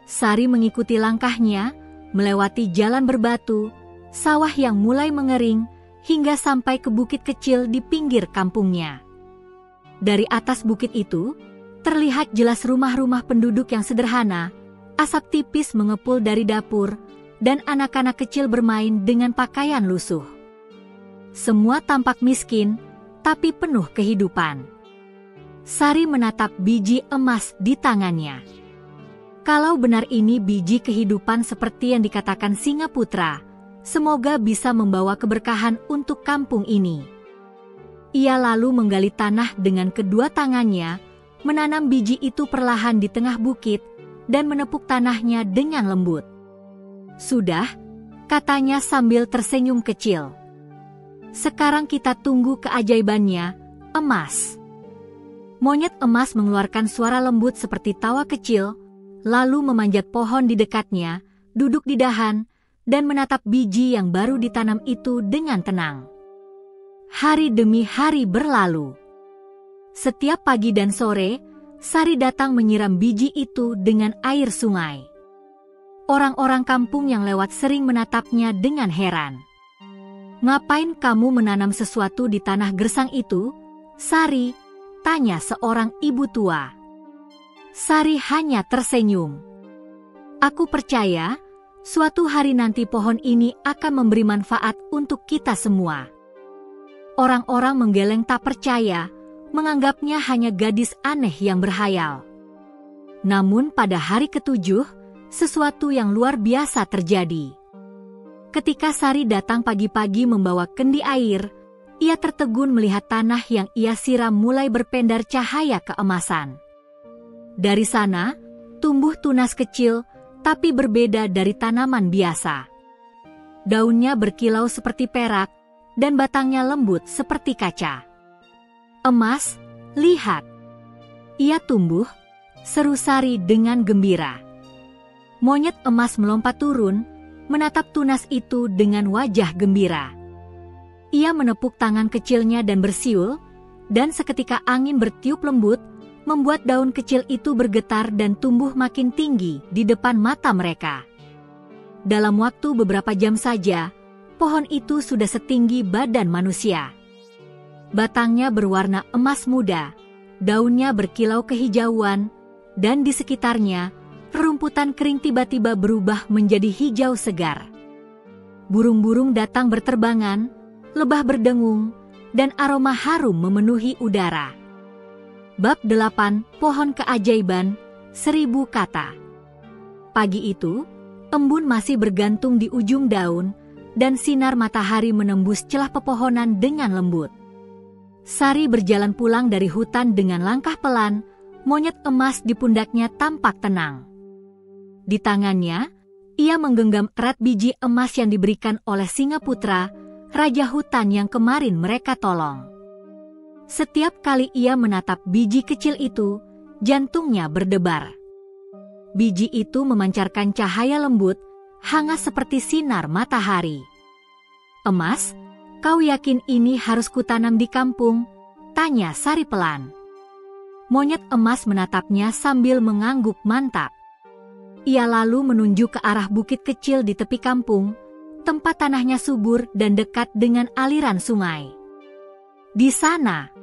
Sari mengikuti langkahnya, melewati jalan berbatu, sawah yang mulai mengering, hingga sampai ke bukit kecil di pinggir kampungnya. Dari atas bukit itu, terlihat jelas rumah-rumah penduduk yang sederhana, asap tipis mengepul dari dapur, dan anak-anak kecil bermain dengan pakaian lusuh. Semua tampak miskin, tapi penuh kehidupan. Sari menatap biji emas di tangannya. Kalau benar ini biji kehidupan seperti yang dikatakan singa putra, semoga bisa membawa keberkahan untuk kampung ini. Ia lalu menggali tanah dengan kedua tangannya, menanam biji itu perlahan di tengah bukit, dan menepuk tanahnya dengan lembut. "Sudah," katanya sambil tersenyum kecil. "Sekarang kita tunggu keajaibannya, emas." Monyet emas mengeluarkan suara lembut seperti tawa kecil, lalu memanjat pohon di dekatnya, duduk di dahan, dan menatap biji yang baru ditanam itu dengan tenang. Hari demi hari berlalu. Setiap pagi dan sore, Sari datang menyiram biji itu dengan air sungai. Orang-orang kampung yang lewat sering menatapnya dengan heran. "Ngapain kamu menanam sesuatu di tanah gersang itu, Sari?" tanya seorang ibu tua. Sari hanya tersenyum. "Aku percaya, suatu hari nanti pohon ini akan memberi manfaat untuk kita semua." Orang-orang menggeleng tak percaya, menganggapnya hanya gadis aneh yang berhayal. Namun pada hari ke-7, sesuatu yang luar biasa terjadi. Ketika Sari datang pagi-pagi membawa kendi air, ia tertegun melihat tanah yang ia siram mulai berpendar cahaya keemasan. Dari sana, tumbuh tunas kecil, tapi berbeda dari tanaman biasa. Daunnya berkilau seperti perak, dan batangnya lembut seperti kaca. "Emas, lihat! Ia tumbuh," seru Sari dengan gembira. Monyet emas melompat turun, menatap tunas itu dengan wajah gembira. Ia menepuk tangan kecilnya dan bersiul, dan seketika angin bertiup lembut, membuat daun kecil itu bergetar dan tumbuh makin tinggi di depan mata mereka. Dalam waktu beberapa jam saja, pohon itu sudah setinggi badan manusia. Batangnya berwarna emas muda, daunnya berkilau kehijauan, dan di sekitarnya, rerumputan kering tiba-tiba berubah menjadi hijau segar. Burung-burung datang berterbangan, lebah berdengung, dan aroma harum memenuhi udara. Bab 8, Pohon Keajaiban, 1000 Kata. Pagi itu, embun masih bergantung di ujung daun, dan sinar matahari menembus celah pepohonan dengan lembut. Sari berjalan pulang dari hutan dengan langkah pelan, monyet emas di pundaknya tampak tenang. Di tangannya, Ia menggenggam erat biji emas yang diberikan oleh Singaputra, raja hutan yang kemarin mereka tolong. Setiap kali ia menatap biji kecil itu, jantungnya berdebar. Biji itu memancarkan cahaya lembut, hangat seperti sinar matahari. "Emas, kau yakin ini harus kutanam di kampung?" tanya Sari pelan. Monyet emas menatapnya sambil mengangguk mantap. Ia lalu menunjuk ke arah bukit kecil di tepi kampung, tempat tanahnya subur dan dekat dengan aliran sungai. "Di sana."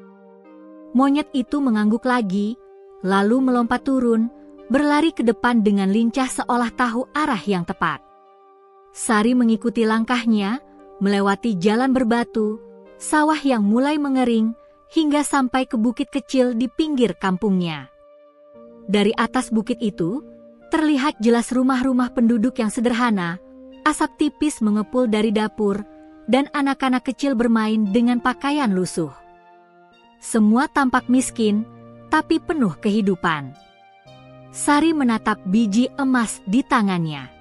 Monyet itu mengangguk lagi, lalu melompat turun, berlari ke depan dengan lincah seolah tahu arah yang tepat. Sari mengikuti langkahnya, melewati jalan berbatu, sawah yang mulai mengering, hingga sampai ke bukit kecil di pinggir kampungnya. Dari atas bukit itu, terlihat jelas rumah-rumah penduduk yang sederhana, asap tipis mengepul dari dapur, dan anak-anak kecil bermain dengan pakaian lusuh. Semua tampak miskin, tapi penuh kehidupan. Sari menatap biji emas di tangannya.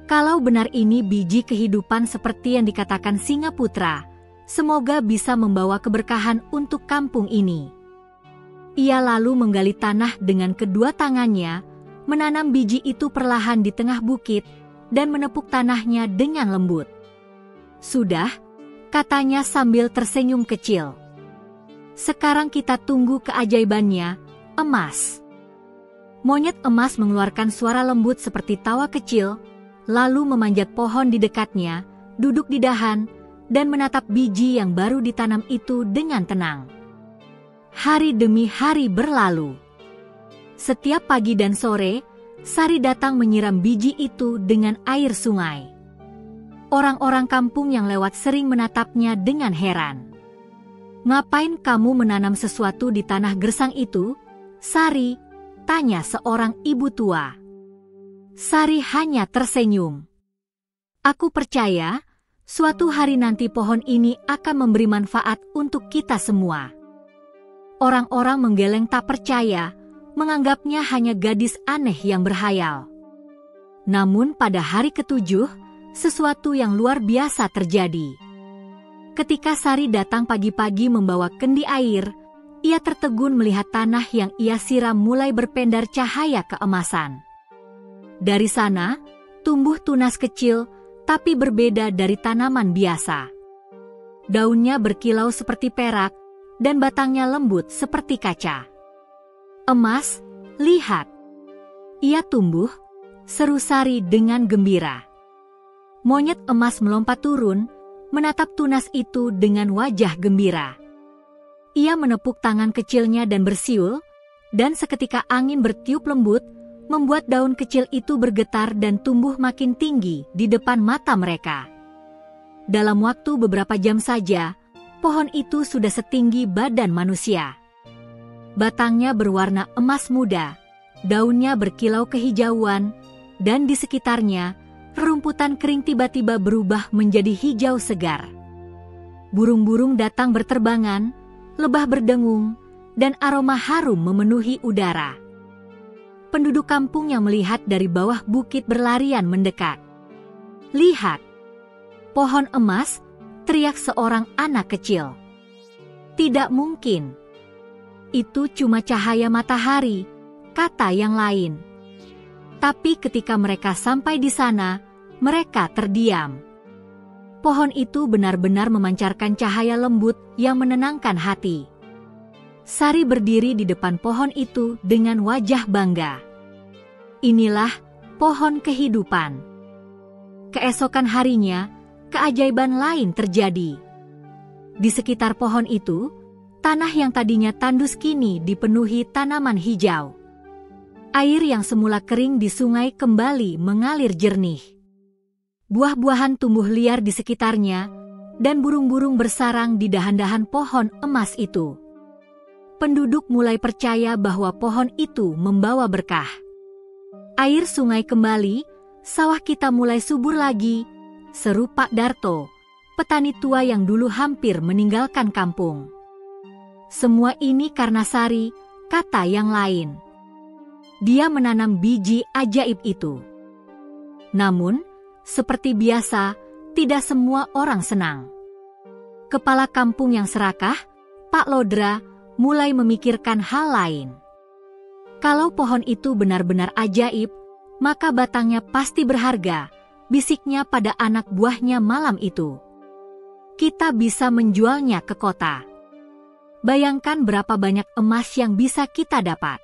Kalau benar ini biji kehidupan seperti yang dikatakan Singaputra, semoga bisa membawa keberkahan untuk kampung ini. Ia lalu menggali tanah dengan kedua tangannya, menanam biji itu perlahan di tengah bukit, dan menepuk tanahnya dengan lembut. "Sudah," katanya sambil tersenyum kecil. "Sekarang kita tunggu keajaibannya, emas." Monyet emas mengeluarkan suara lembut seperti tawa kecil, lalu memanjat pohon di dekatnya, duduk di dahan, dan menatap biji yang baru ditanam itu dengan tenang. Hari demi hari berlalu. Setiap pagi dan sore, Sari datang menyiram biji itu dengan air sungai. Orang-orang kampung yang lewat sering menatapnya dengan heran. "Ngapain kamu menanam sesuatu di tanah gersang itu, Sari?" tanya seorang ibu tua. Sari hanya tersenyum. "Aku percaya, suatu hari nanti pohon ini akan memberi manfaat untuk kita semua." Orang-orang menggeleng tak percaya, menganggapnya hanya gadis aneh yang berhayal. Namun pada hari ke-7, sesuatu yang luar biasa terjadi. Ketika Sari datang pagi-pagi membawa kendi air, ia tertegun melihat tanah yang ia siram mulai berpendar cahaya keemasan. Dari sana, tumbuh tunas kecil, tapi berbeda dari tanaman biasa. Daunnya berkilau seperti perak, dan batangnya lembut seperti kaca. "Emas, lihat. Ia tumbuh," seru Sari dengan gembira. Monyet emas melompat turun, menatap tunas itu dengan wajah gembira. Ia menepuk tangan kecilnya dan bersiul, dan seketika angin bertiup lembut, membuat daun kecil itu bergetar dan tumbuh makin tinggi di depan mata mereka. Dalam waktu beberapa jam saja, pohon itu sudah setinggi badan manusia. Batangnya berwarna emas muda, daunnya berkilau kehijauan, dan di sekitarnya, rerumputan kering tiba-tiba berubah menjadi hijau segar. Burung-burung datang berterbangan, lebah berdengung, dan aroma harum memenuhi udara. Penduduk kampung yang melihat dari bawah bukit berlarian mendekat. "Lihat! Pohon emas!" teriak seorang anak kecil. "Tidak mungkin. Itu cuma cahaya matahari," kata yang lain. Tapi ketika mereka sampai di sana, mereka terdiam. Pohon itu benar-benar memancarkan cahaya lembut yang menenangkan hati. Sari berdiri di depan pohon itu dengan wajah bangga. Inilah pohon kehidupan. Keesokan harinya, keajaiban lain terjadi. Di sekitar pohon itu, tanah yang tadinya tandus kini dipenuhi tanaman hijau. Air yang semula kering di sungai kembali mengalir jernih. Buah-buahan tumbuh liar di sekitarnya, dan burung-burung bersarang di dahan-dahan pohon emas itu. Penduduk mulai percaya bahwa pohon itu membawa berkah. Air sungai kembali, sawah kita mulai subur lagi, seru Pak Darto, petani tua yang dulu hampir meninggalkan kampung. "Semua ini karena Sari," kata yang lain. "Dia menanam biji ajaib itu." Namun, seperti biasa, tidak semua orang senang. Kepala kampung yang serakah, Pak Lodra, mulai memikirkan hal lain. Kalau pohon itu benar-benar ajaib, maka batangnya pasti berharga, bisiknya pada anak buahnya malam itu. Kita bisa menjualnya ke kota. Bayangkan berapa banyak emas yang bisa kita dapat.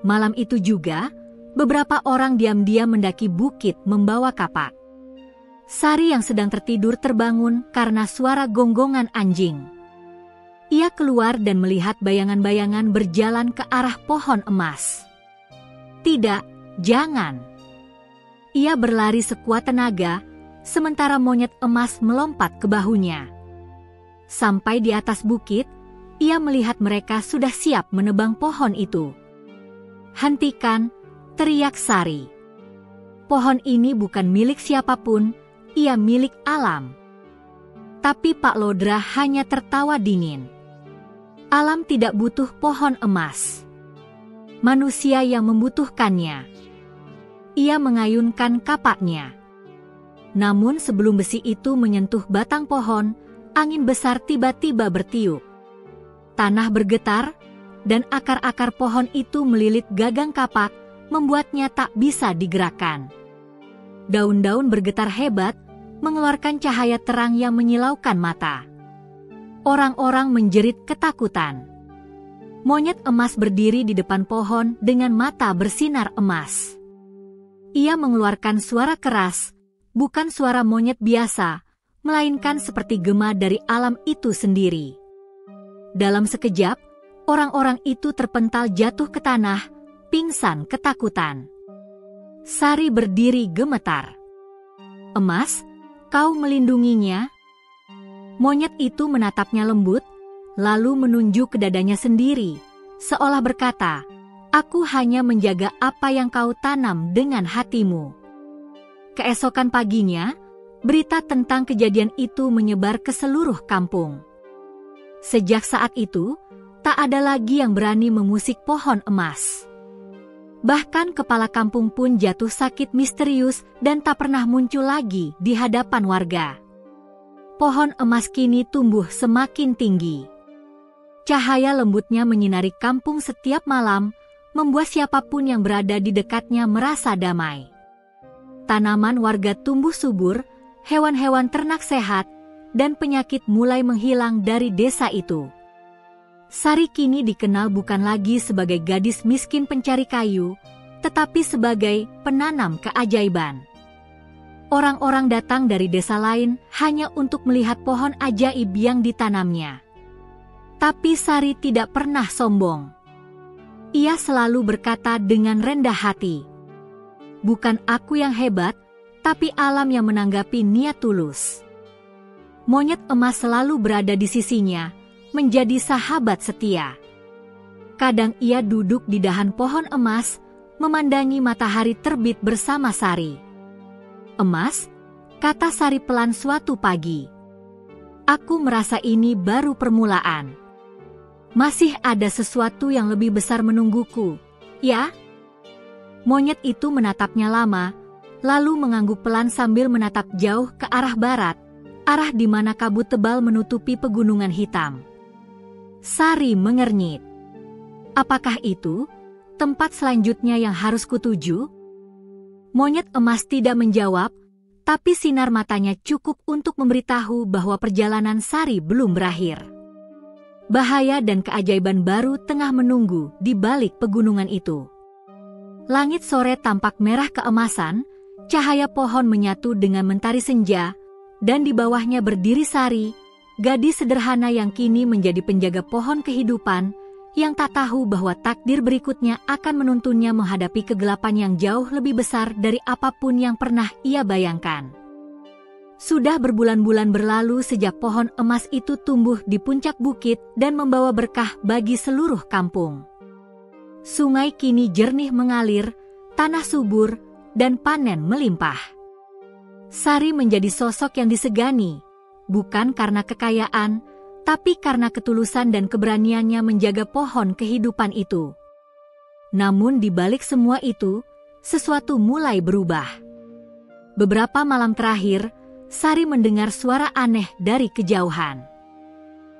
Malam itu juga, beberapa orang diam-diam mendaki bukit membawa kapak. Sari yang sedang tertidur terbangun karena suara gonggongan anjing. Ia keluar dan melihat bayangan-bayangan berjalan ke arah pohon emas. Tidak, jangan. Ia berlari sekuat tenaga, sementara monyet emas melompat ke bahunya. Sampai di atas bukit, ia melihat mereka sudah siap menebang pohon itu. "Hentikan!" teriak Sari. "Pohon ini bukan milik siapapun, ia milik alam." Tapi Pak Lodra hanya tertawa dingin. Alam tidak butuh pohon emas. Manusia yang membutuhkannya. Ia mengayunkan kapaknya. Namun sebelum besi itu menyentuh batang pohon, angin besar tiba-tiba bertiup. Tanah bergetar, dan akar-akar pohon itu melilit gagang kapak, membuatnya tak bisa digerakkan. Daun-daun bergetar hebat, mengeluarkan cahaya terang yang menyilaukan mata. Orang-orang menjerit ketakutan. Monyet emas berdiri di depan pohon dengan mata bersinar emas. Ia mengeluarkan suara keras, bukan suara monyet biasa, melainkan seperti gema dari alam itu sendiri. Dalam sekejap, orang-orang itu terpental jatuh ke tanah, pingsan ketakutan. Sari berdiri gemetar. "Emas, kau melindunginya?" Monyet itu menatapnya lembut, lalu menunjuk ke dadanya sendiri, seolah berkata, "Aku hanya menjaga apa yang kau tanam dengan hatimu." Keesokan paginya, berita tentang kejadian itu menyebar ke seluruh kampung. Sejak saat itu, tak ada lagi yang berani mengusik pohon emas. Bahkan kepala kampung pun jatuh sakit misterius dan tak pernah muncul lagi di hadapan warga. Pohon emas kini tumbuh semakin tinggi. Cahaya lembutnya menyinari kampung setiap malam, membuat siapapun yang berada di dekatnya merasa damai. Tanaman warga tumbuh subur, hewan-hewan ternak sehat, dan penyakit mulai menghilang dari desa itu. Sari kini dikenal bukan lagi sebagai gadis miskin pencari kayu, tetapi sebagai penanam keajaiban. Orang-orang datang dari desa lain hanya untuk melihat pohon ajaib yang ditanamnya. Tapi Sari tidak pernah sombong. Ia selalu berkata dengan rendah hati, "Bukan aku yang hebat, tapi alam yang menanggapi niat tulus." Monyet emas selalu berada di sisinya, menjadi sahabat setia. Kadang ia duduk di dahan pohon emas, memandangi matahari terbit bersama Sari. "Emas," kata Sari pelan suatu pagi. "Aku merasa ini baru permulaan. Masih ada sesuatu yang lebih besar menungguku, ya?" Monyet itu menatapnya lama, lalu mengangguk pelan sambil menatap jauh ke arah barat, arah di mana kabut tebal menutupi pegunungan hitam. Sari mengernyit. "Apakah itu tempat selanjutnya yang harus kutuju?" Monyet emas tidak menjawab, tapi sinar matanya cukup untuk memberitahu bahwa perjalanan Sari belum berakhir. Bahaya dan keajaiban baru tengah menunggu di balik pegunungan itu. Langit sore tampak merah keemasan, cahaya pohon menyatu dengan mentari senja, dan di bawahnya berdiri Sari, gadis sederhana yang kini menjadi penjaga pohon kehidupan, yang tak tahu bahwa takdir berikutnya akan menuntunnya menghadapi kegelapan yang jauh lebih besar dari apapun yang pernah ia bayangkan. Sudah berbulan-bulan berlalu sejak pohon emas itu tumbuh di puncak bukit dan membawa berkah bagi seluruh kampung. Sungai kini jernih mengalir, tanah subur, dan panen melimpah. Sari menjadi sosok yang disegani, bukan karena kekayaan, tapi karena ketulusan dan keberaniannya menjaga pohon kehidupan itu. Namun di balik semua itu, sesuatu mulai berubah. Beberapa malam terakhir, Sari mendengar suara aneh dari kejauhan.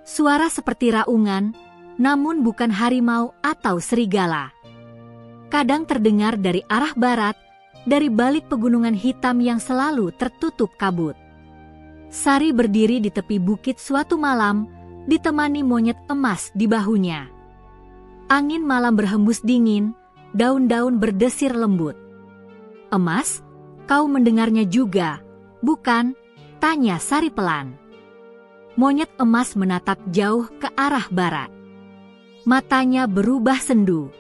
Suara seperti raungan, namun bukan harimau atau serigala. Kadang terdengar dari arah barat, dari balik pegunungan hitam yang selalu tertutup kabut. Sari berdiri di tepi bukit suatu malam, ditemani monyet emas di bahunya. Angin malam berhembus dingin, daun-daun berdesir lembut. "Emas, kau mendengarnya juga, bukan?" tanya Sari pelan. Monyet emas menatap jauh ke arah barat. Matanya berubah sendu.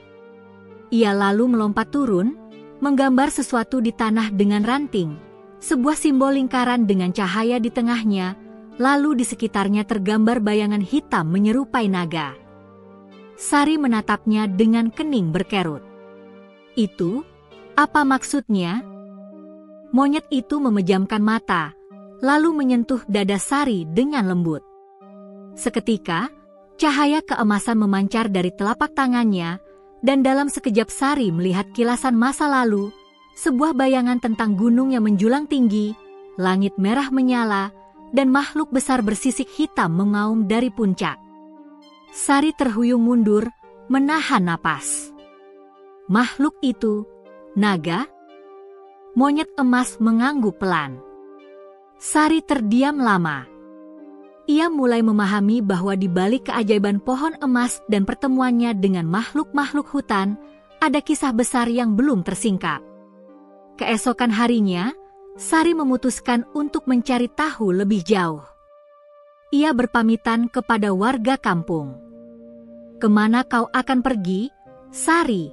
Ia lalu melompat turun, menggambar sesuatu di tanah dengan ranting, sebuah simbol lingkaran dengan cahaya di tengahnya, lalu di sekitarnya tergambar bayangan hitam menyerupai naga. Sari menatapnya dengan kening berkerut. "Itu, apa maksudnya?" Monyet itu memejamkan mata, lalu menyentuh dada Sari dengan lembut. Seketika, cahaya keemasan memancar dari telapak tangannya, dan dalam sekejap Sari melihat kilasan masa lalu, sebuah bayangan tentang gunung yang menjulang tinggi, langit merah menyala, dan makhluk besar bersisik hitam mengaum dari puncak. Sari terhuyung mundur, menahan napas. Makhluk itu, naga? Monyet emas mengangguk pelan. Sari terdiam lama. Ia mulai memahami bahwa di balik keajaiban pohon emas dan pertemuannya dengan makhluk-makhluk hutan, ada kisah besar yang belum tersingkap. Keesokan harinya, Sari memutuskan untuk mencari tahu lebih jauh. Ia berpamitan kepada warga kampung. "Kemana kau akan pergi, Sari?"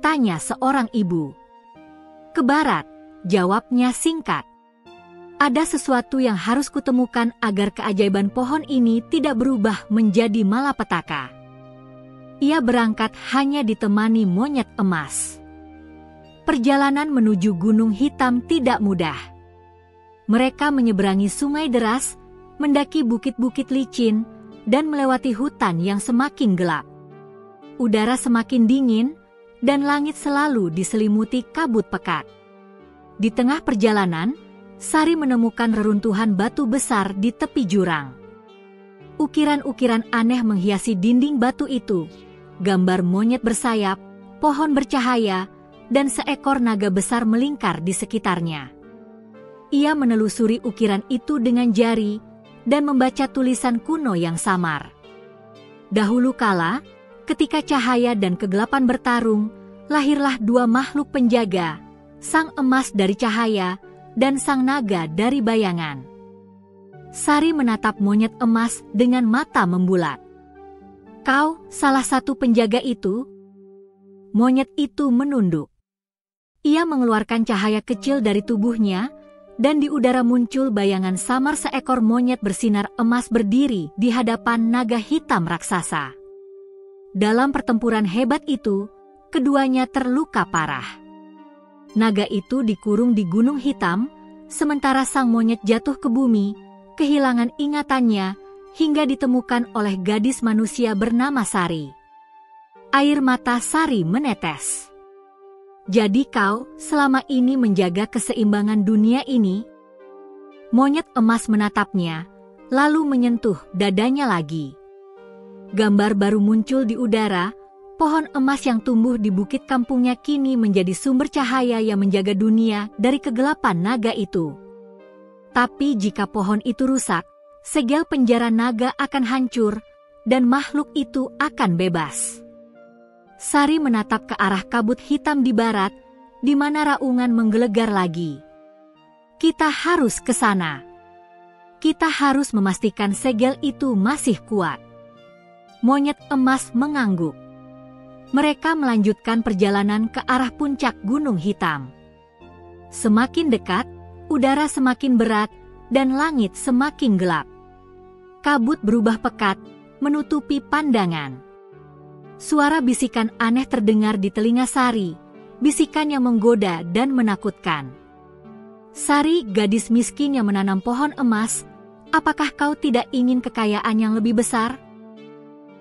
tanya seorang ibu. "Ke barat," jawabnya singkat. "Ada sesuatu yang harus kutemukan agar keajaiban pohon ini tidak berubah menjadi malapetaka." Ia berangkat hanya ditemani monyet emas. Perjalanan menuju Gunung Hitam tidak mudah. Mereka menyeberangi sungai deras, mendaki bukit-bukit licin, dan melewati hutan yang semakin gelap. Udara semakin dingin, dan langit selalu diselimuti kabut pekat. Di tengah perjalanan, Sari menemukan reruntuhan batu besar di tepi jurang. Ukiran-ukiran aneh menghiasi dinding batu itu, gambar monyet bersayap, pohon bercahaya, dan seekor naga besar melingkar di sekitarnya. Ia menelusuri ukiran itu dengan jari dan membaca tulisan kuno yang samar. Dahulu kala, ketika cahaya dan kegelapan bertarung, lahirlah dua makhluk penjaga, sang emas dari cahaya dan sang naga dari bayangan. Sari menatap monyet emas dengan mata membulat. "Kau salah satu penjaga itu?" Monyet itu menunduk. Ia mengeluarkan cahaya kecil dari tubuhnya, dan di udara muncul bayangan samar seekor monyet bersinar emas berdiri di hadapan naga hitam raksasa. Dalam pertempuran hebat itu, keduanya terluka parah. Naga itu dikurung di Gunung Hitam, sementara sang monyet jatuh ke bumi, kehilangan ingatannya, hingga ditemukan oleh gadis manusia bernama Sari. Air mata Sari menetes. "Jadi kau selama ini menjaga keseimbangan dunia ini?" Monyet emas menatapnya, lalu menyentuh dadanya lagi. Gambar baru muncul di udara, pohon emas yang tumbuh di bukit kampungnya kini menjadi sumber cahaya yang menjaga dunia dari kegelapan naga itu. Tapi jika pohon itu rusak, segel penjara naga akan hancur, dan makhluk itu akan bebas. Sari menatap ke arah kabut hitam di barat, di mana raungan menggelegar lagi. "Kita harus ke sana. Kita harus memastikan segel itu masih kuat." Monyet emas mengangguk. Mereka melanjutkan perjalanan ke arah puncak Gunung Hitam. Semakin dekat, udara semakin berat, dan langit semakin gelap. Kabut berubah pekat, menutupi pandangan. Suara bisikan aneh terdengar di telinga Sari, bisikan yang menggoda dan menakutkan. "Sari, gadis miskin yang menanam pohon emas, apakah kau tidak ingin kekayaan yang lebih besar?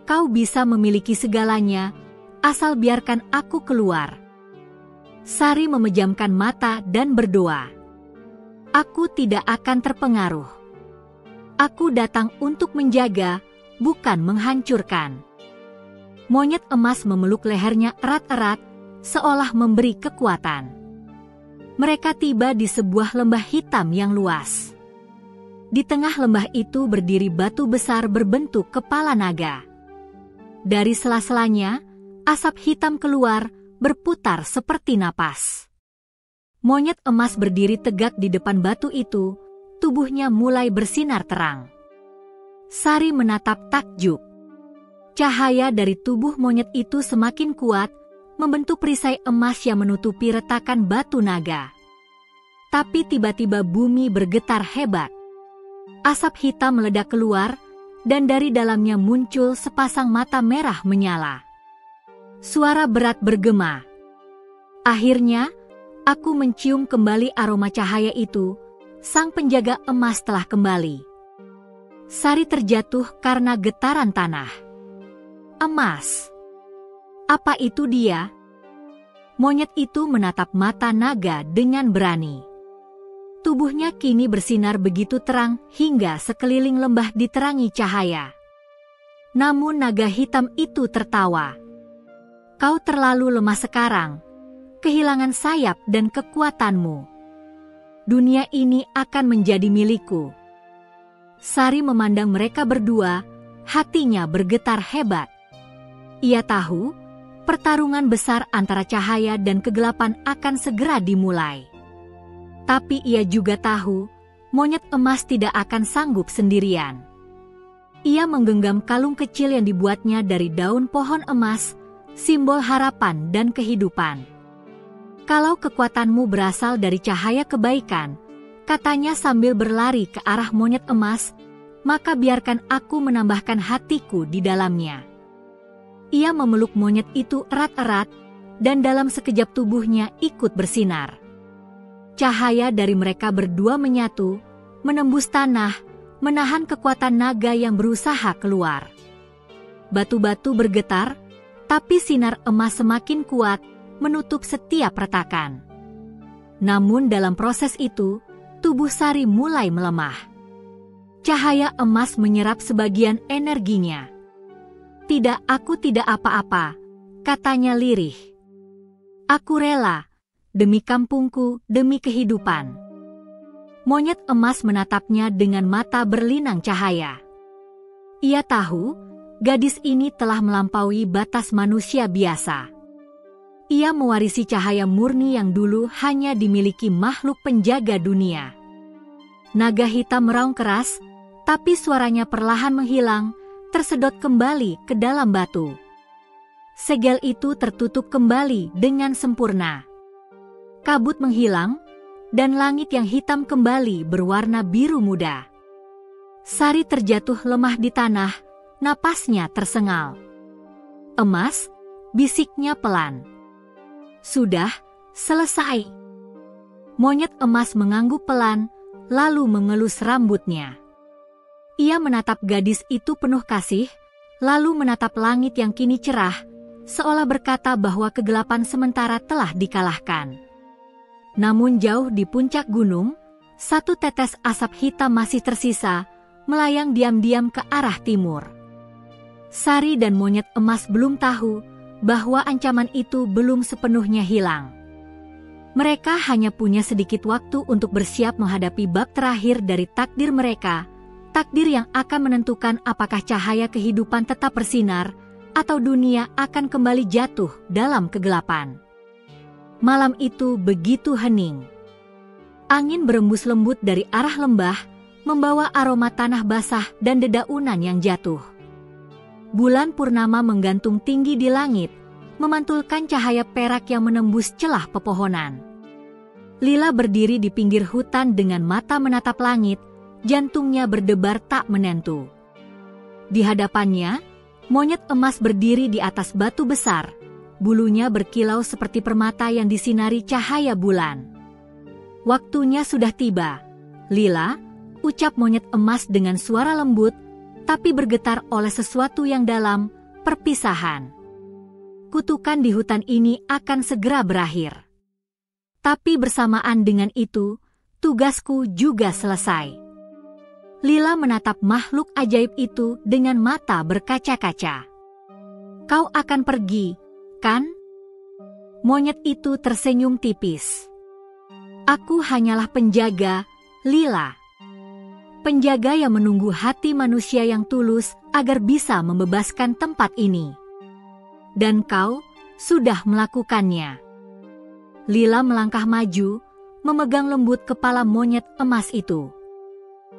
Kau bisa memiliki segalanya, asal biarkan aku keluar." Sari memejamkan mata dan berdoa. Aku tidak akan terpengaruh. Aku datang untuk menjaga, bukan menghancurkan. Monyet emas memeluk lehernya erat-erat, seolah memberi kekuatan. Mereka tiba di sebuah lembah hitam yang luas. Di tengah lembah itu berdiri batu besar berbentuk kepala naga. Dari sela-selanya, asap hitam keluar, berputar seperti napas. Monyet emas berdiri tegak di depan batu itu, tubuhnya mulai bersinar terang. Sari menatap takjub. Cahaya dari tubuh monyet itu semakin kuat, membentuk perisai emas yang menutupi retakan batu naga. Tapi tiba-tiba bumi bergetar hebat. Asap hitam meledak keluar, dan dari dalamnya muncul sepasang mata merah menyala. Suara berat bergema. Akhirnya, aku mencium kembali aroma cahaya itu. Sang penjaga emas telah kembali. Sari terjatuh karena getaran tanah. Emas. Apa itu dia? Monyet itu menatap mata naga dengan berani. Tubuhnya kini bersinar begitu terang hingga sekeliling lembah diterangi cahaya. Namun naga hitam itu tertawa. Kau terlalu lemah sekarang, kehilangan sayap dan kekuatanmu. Dunia ini akan menjadi milikku. Sari memandang mereka berdua, hatinya bergetar hebat. Ia tahu, pertarungan besar antara cahaya dan kegelapan akan segera dimulai. Tapi ia juga tahu, monyet emas tidak akan sanggup sendirian. Ia menggenggam kalung kecil yang dibuatnya dari daun pohon emas, simbol harapan dan kehidupan. Kalau kekuatanmu berasal dari cahaya kebaikan, katanya sambil berlari ke arah monyet emas, maka biarkan aku menambahkan hatiku di dalamnya. Ia memeluk monyet itu erat-erat, dan dalam sekejap tubuhnya ikut bersinar. Cahaya dari mereka berdua menyatu, menembus tanah, menahan kekuatan naga yang berusaha keluar. Batu-batu bergetar, tapi sinar emas semakin kuat, menutup setiap retakan. Namun dalam proses itu, tubuh Sari mulai melemah. Cahaya emas menyerap sebagian energinya. Tidak, aku tidak apa-apa, katanya lirih. Aku rela, demi kampungku, demi kehidupan. Monyet emas menatapnya dengan mata berlinang cahaya. Ia tahu, gadis ini telah melampaui batas manusia biasa. Ia mewarisi cahaya murni yang dulu hanya dimiliki makhluk penjaga dunia. Naga hitam meraung keras, tapi suaranya perlahan menghilang, tersedot kembali ke dalam batu. Segel itu tertutup kembali dengan sempurna. Kabut menghilang, dan langit yang hitam kembali berwarna biru muda. Sari terjatuh lemah di tanah, napasnya tersengal. Emas, bisiknya pelan. Sudah, selesai. Monyet emas mengangguk pelan, lalu mengelus rambutnya. Ia menatap gadis itu penuh kasih, lalu menatap langit yang kini cerah, seolah berkata bahwa kegelapan sementara telah dikalahkan. Namun jauh di puncak gunung, satu tetes asap hitam masih tersisa, melayang diam-diam ke arah timur. Sari dan monyet emas belum tahu bahwa ancaman itu belum sepenuhnya hilang. Mereka hanya punya sedikit waktu untuk bersiap menghadapi bab terakhir dari takdir mereka, takdir yang akan menentukan apakah cahaya kehidupan tetap bersinar, atau dunia akan kembali jatuh dalam kegelapan. Malam itu begitu hening. Angin berembus lembut dari arah lembah, membawa aroma tanah basah dan dedaunan yang jatuh. Bulan purnama menggantung tinggi di langit, memantulkan cahaya perak yang menembus celah pepohonan. Lila berdiri di pinggir hutan dengan mata menatap langit, jantungnya berdebar tak menentu. Di hadapannya, monyet emas berdiri di atas batu besar, bulunya berkilau seperti permata yang disinari cahaya bulan. Waktunya sudah tiba, Lila, ucap monyet emas dengan suara lembut, tapi bergetar oleh sesuatu yang dalam, perpisahan. Kutukan di hutan ini akan segera berakhir. Tapi bersamaan dengan itu, tugasku juga selesai. Lila menatap makhluk ajaib itu dengan mata berkaca-kaca. Kau akan pergi, kan? Monyet itu tersenyum tipis. Aku hanyalah penjaga, Lila. Penjaga yang menunggu hati manusia yang tulus agar bisa membebaskan tempat ini. Dan kau sudah melakukannya. Lila melangkah maju, memegang lembut kepala monyet emas itu.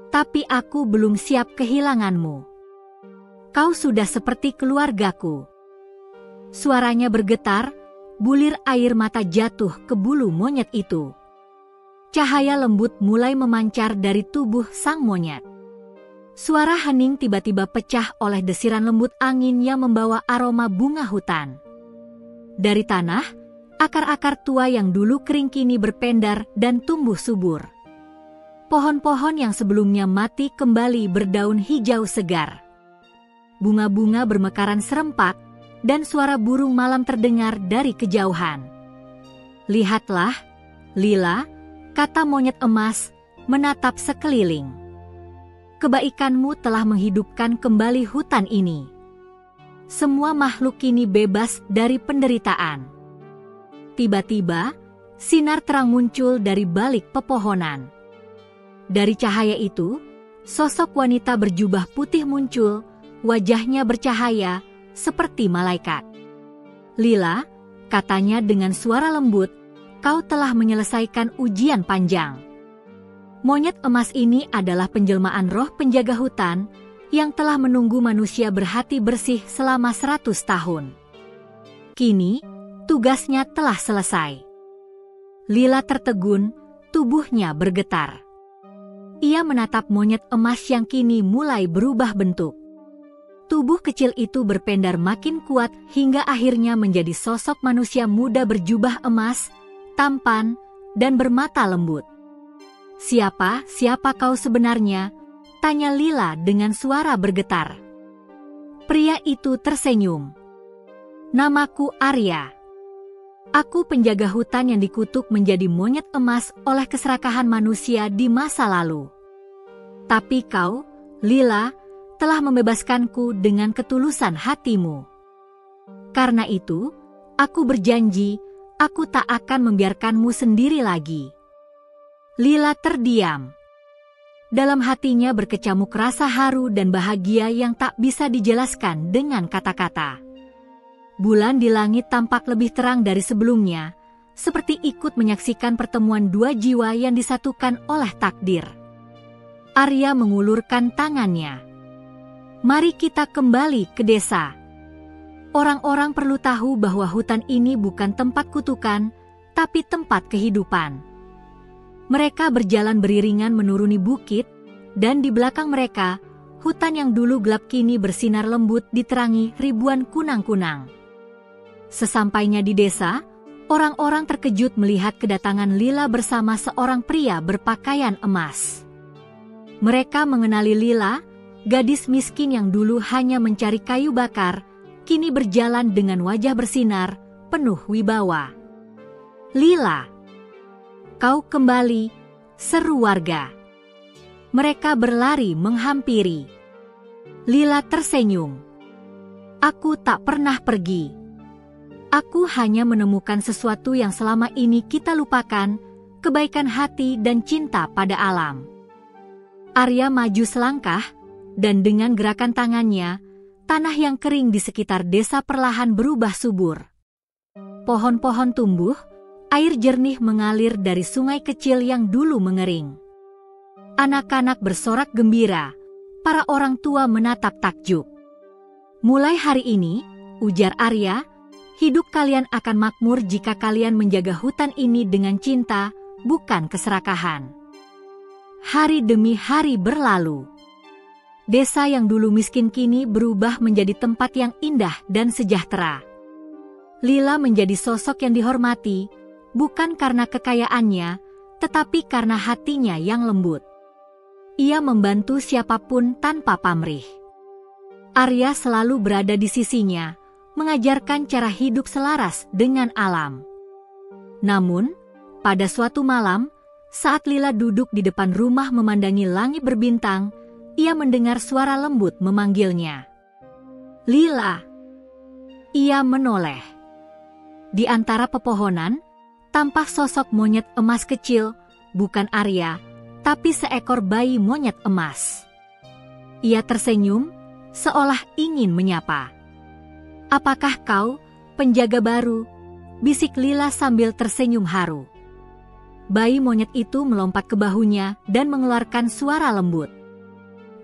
Tapi aku belum siap kehilanganmu. Kau sudah seperti keluargaku. Suaranya bergetar, bulir air mata jatuh ke bulu monyet itu. Cahaya lembut mulai memancar dari tubuh sang monyet. Suara hening tiba-tiba pecah oleh desiran lembut angin yang membawa aroma bunga hutan. Dari tanah, akar-akar tua yang dulu kering kini berpendar dan tumbuh subur. Pohon-pohon yang sebelumnya mati kembali berdaun hijau segar. Bunga-bunga bermekaran serempak, dan suara burung malam terdengar dari kejauhan. Lihatlah, Lila, kata monyet emas, menatap sekeliling. Kebaikanmu telah menghidupkan kembali hutan ini. Semua makhluk kini bebas dari penderitaan. Tiba-tiba, sinar terang muncul dari balik pepohonan. Dari cahaya itu, sosok wanita berjubah putih muncul, wajahnya bercahaya seperti malaikat. Lila, katanya dengan suara lembut, kau telah menyelesaikan ujian panjang. Monyet emas ini adalah penjelmaan roh penjaga hutan yang telah menunggu manusia berhati bersih selama 100 tahun. Kini, tugasnya telah selesai. Lila tertegun, tubuhnya bergetar. Ia menatap monyet emas yang kini mulai berubah bentuk. Tubuh kecil itu berpendar makin kuat hingga akhirnya menjadi sosok manusia muda berjubah emas, tampan, dan bermata lembut. Siapa kau sebenarnya? Tanya Lila dengan suara bergetar. Pria itu tersenyum. Namaku Arya. Aku penjaga hutan yang dikutuk menjadi monyet emas oleh keserakahan manusia di masa lalu. Tapi kau, Lila, telah membebaskanku dengan ketulusan hatimu. Karena itu, aku berjanji, aku tak akan membiarkanmu sendiri lagi. Lila terdiam. Dalam hatinya berkecamuk rasa haru dan bahagia yang tak bisa dijelaskan dengan kata-kata. Bulan di langit tampak lebih terang dari sebelumnya, seperti ikut menyaksikan pertemuan dua jiwa yang disatukan oleh takdir. Arya mengulurkan tangannya. Mari kita kembali ke desa. Orang-orang perlu tahu bahwa hutan ini bukan tempat kutukan, tapi tempat kehidupan. Mereka berjalan beriringan menuruni bukit, dan di belakang mereka, hutan yang dulu gelap kini bersinar lembut diterangi ribuan kunang-kunang. Sesampainya di desa, orang-orang terkejut melihat kedatangan Lila bersama seorang pria berpakaian emas. Mereka mengenali Lila, gadis miskin yang dulu hanya mencari kayu bakar, kini berjalan dengan wajah bersinar, penuh wibawa. Lila, kau kembali, seru warga. Mereka berlari menghampiri. Lila tersenyum. Aku tak pernah pergi. Aku hanya menemukan sesuatu yang selama ini kita lupakan, kebaikan hati dan cinta pada alam. Arya maju selangkah, dan dengan gerakan tangannya, tanah yang kering di sekitar desa perlahan berubah subur. Pohon-pohon tumbuh, air jernih mengalir dari sungai kecil yang dulu mengering. Anak-anak bersorak gembira, para orang tua menatap takjub. Mulai hari ini, ujar Arya, hidup kalian akan makmur jika kalian menjaga hutan ini dengan cinta, bukan keserakahan. Hari demi hari berlalu. Desa yang dulu miskin kini berubah menjadi tempat yang indah dan sejahtera. Lila menjadi sosok yang dihormati, bukan karena kekayaannya, tetapi karena hatinya yang lembut. Ia membantu siapapun tanpa pamrih. Arya selalu berada di sisinya, mengajarkan cara hidup selaras dengan alam. Namun, pada suatu malam, Saat Lila duduk di depan rumah memandangi langit berbintang, ia mendengar suara lembut memanggilnya. "Lila!" Ia menoleh. Di antara pepohonan, tampak sosok monyet emas kecil, bukan Arya, tapi seekor bayi monyet emas. Ia tersenyum, seolah ingin menyapa. "Apakah kau, penjaga baru?" bisik Lila sambil tersenyum haru. Bayi monyet itu melompat ke bahunya dan mengeluarkan suara lembut.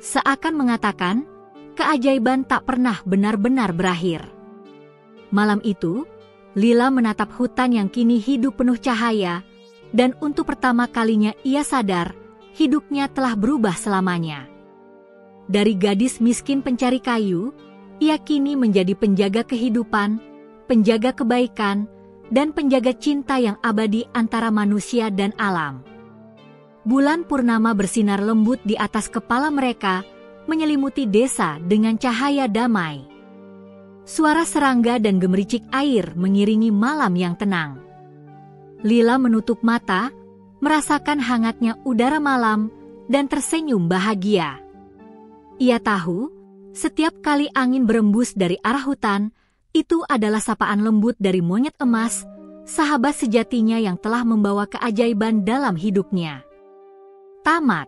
Seakan mengatakan, keajaiban tak pernah benar-benar berakhir. Malam itu, Lila menatap hutan yang kini hidup penuh cahaya, dan untuk pertama kalinya ia sadar, hidupnya telah berubah selamanya. Dari gadis miskin pencari kayu, ia kini menjadi penjaga kehidupan, penjaga kebaikan, dan penjaga cinta yang abadi antara manusia dan alam. Bulan purnama bersinar lembut di atas kepala mereka, menyelimuti desa dengan cahaya damai. Suara serangga dan gemericik air mengiringi malam yang tenang. Lila menutup mata, merasakan hangatnya udara malam, dan tersenyum bahagia. Ia tahu, setiap kali angin berembus dari arah hutan, itu adalah sapaan lembut dari monyet emas, sahabat sejatinya yang telah membawa keajaiban dalam hidupnya. Tamat.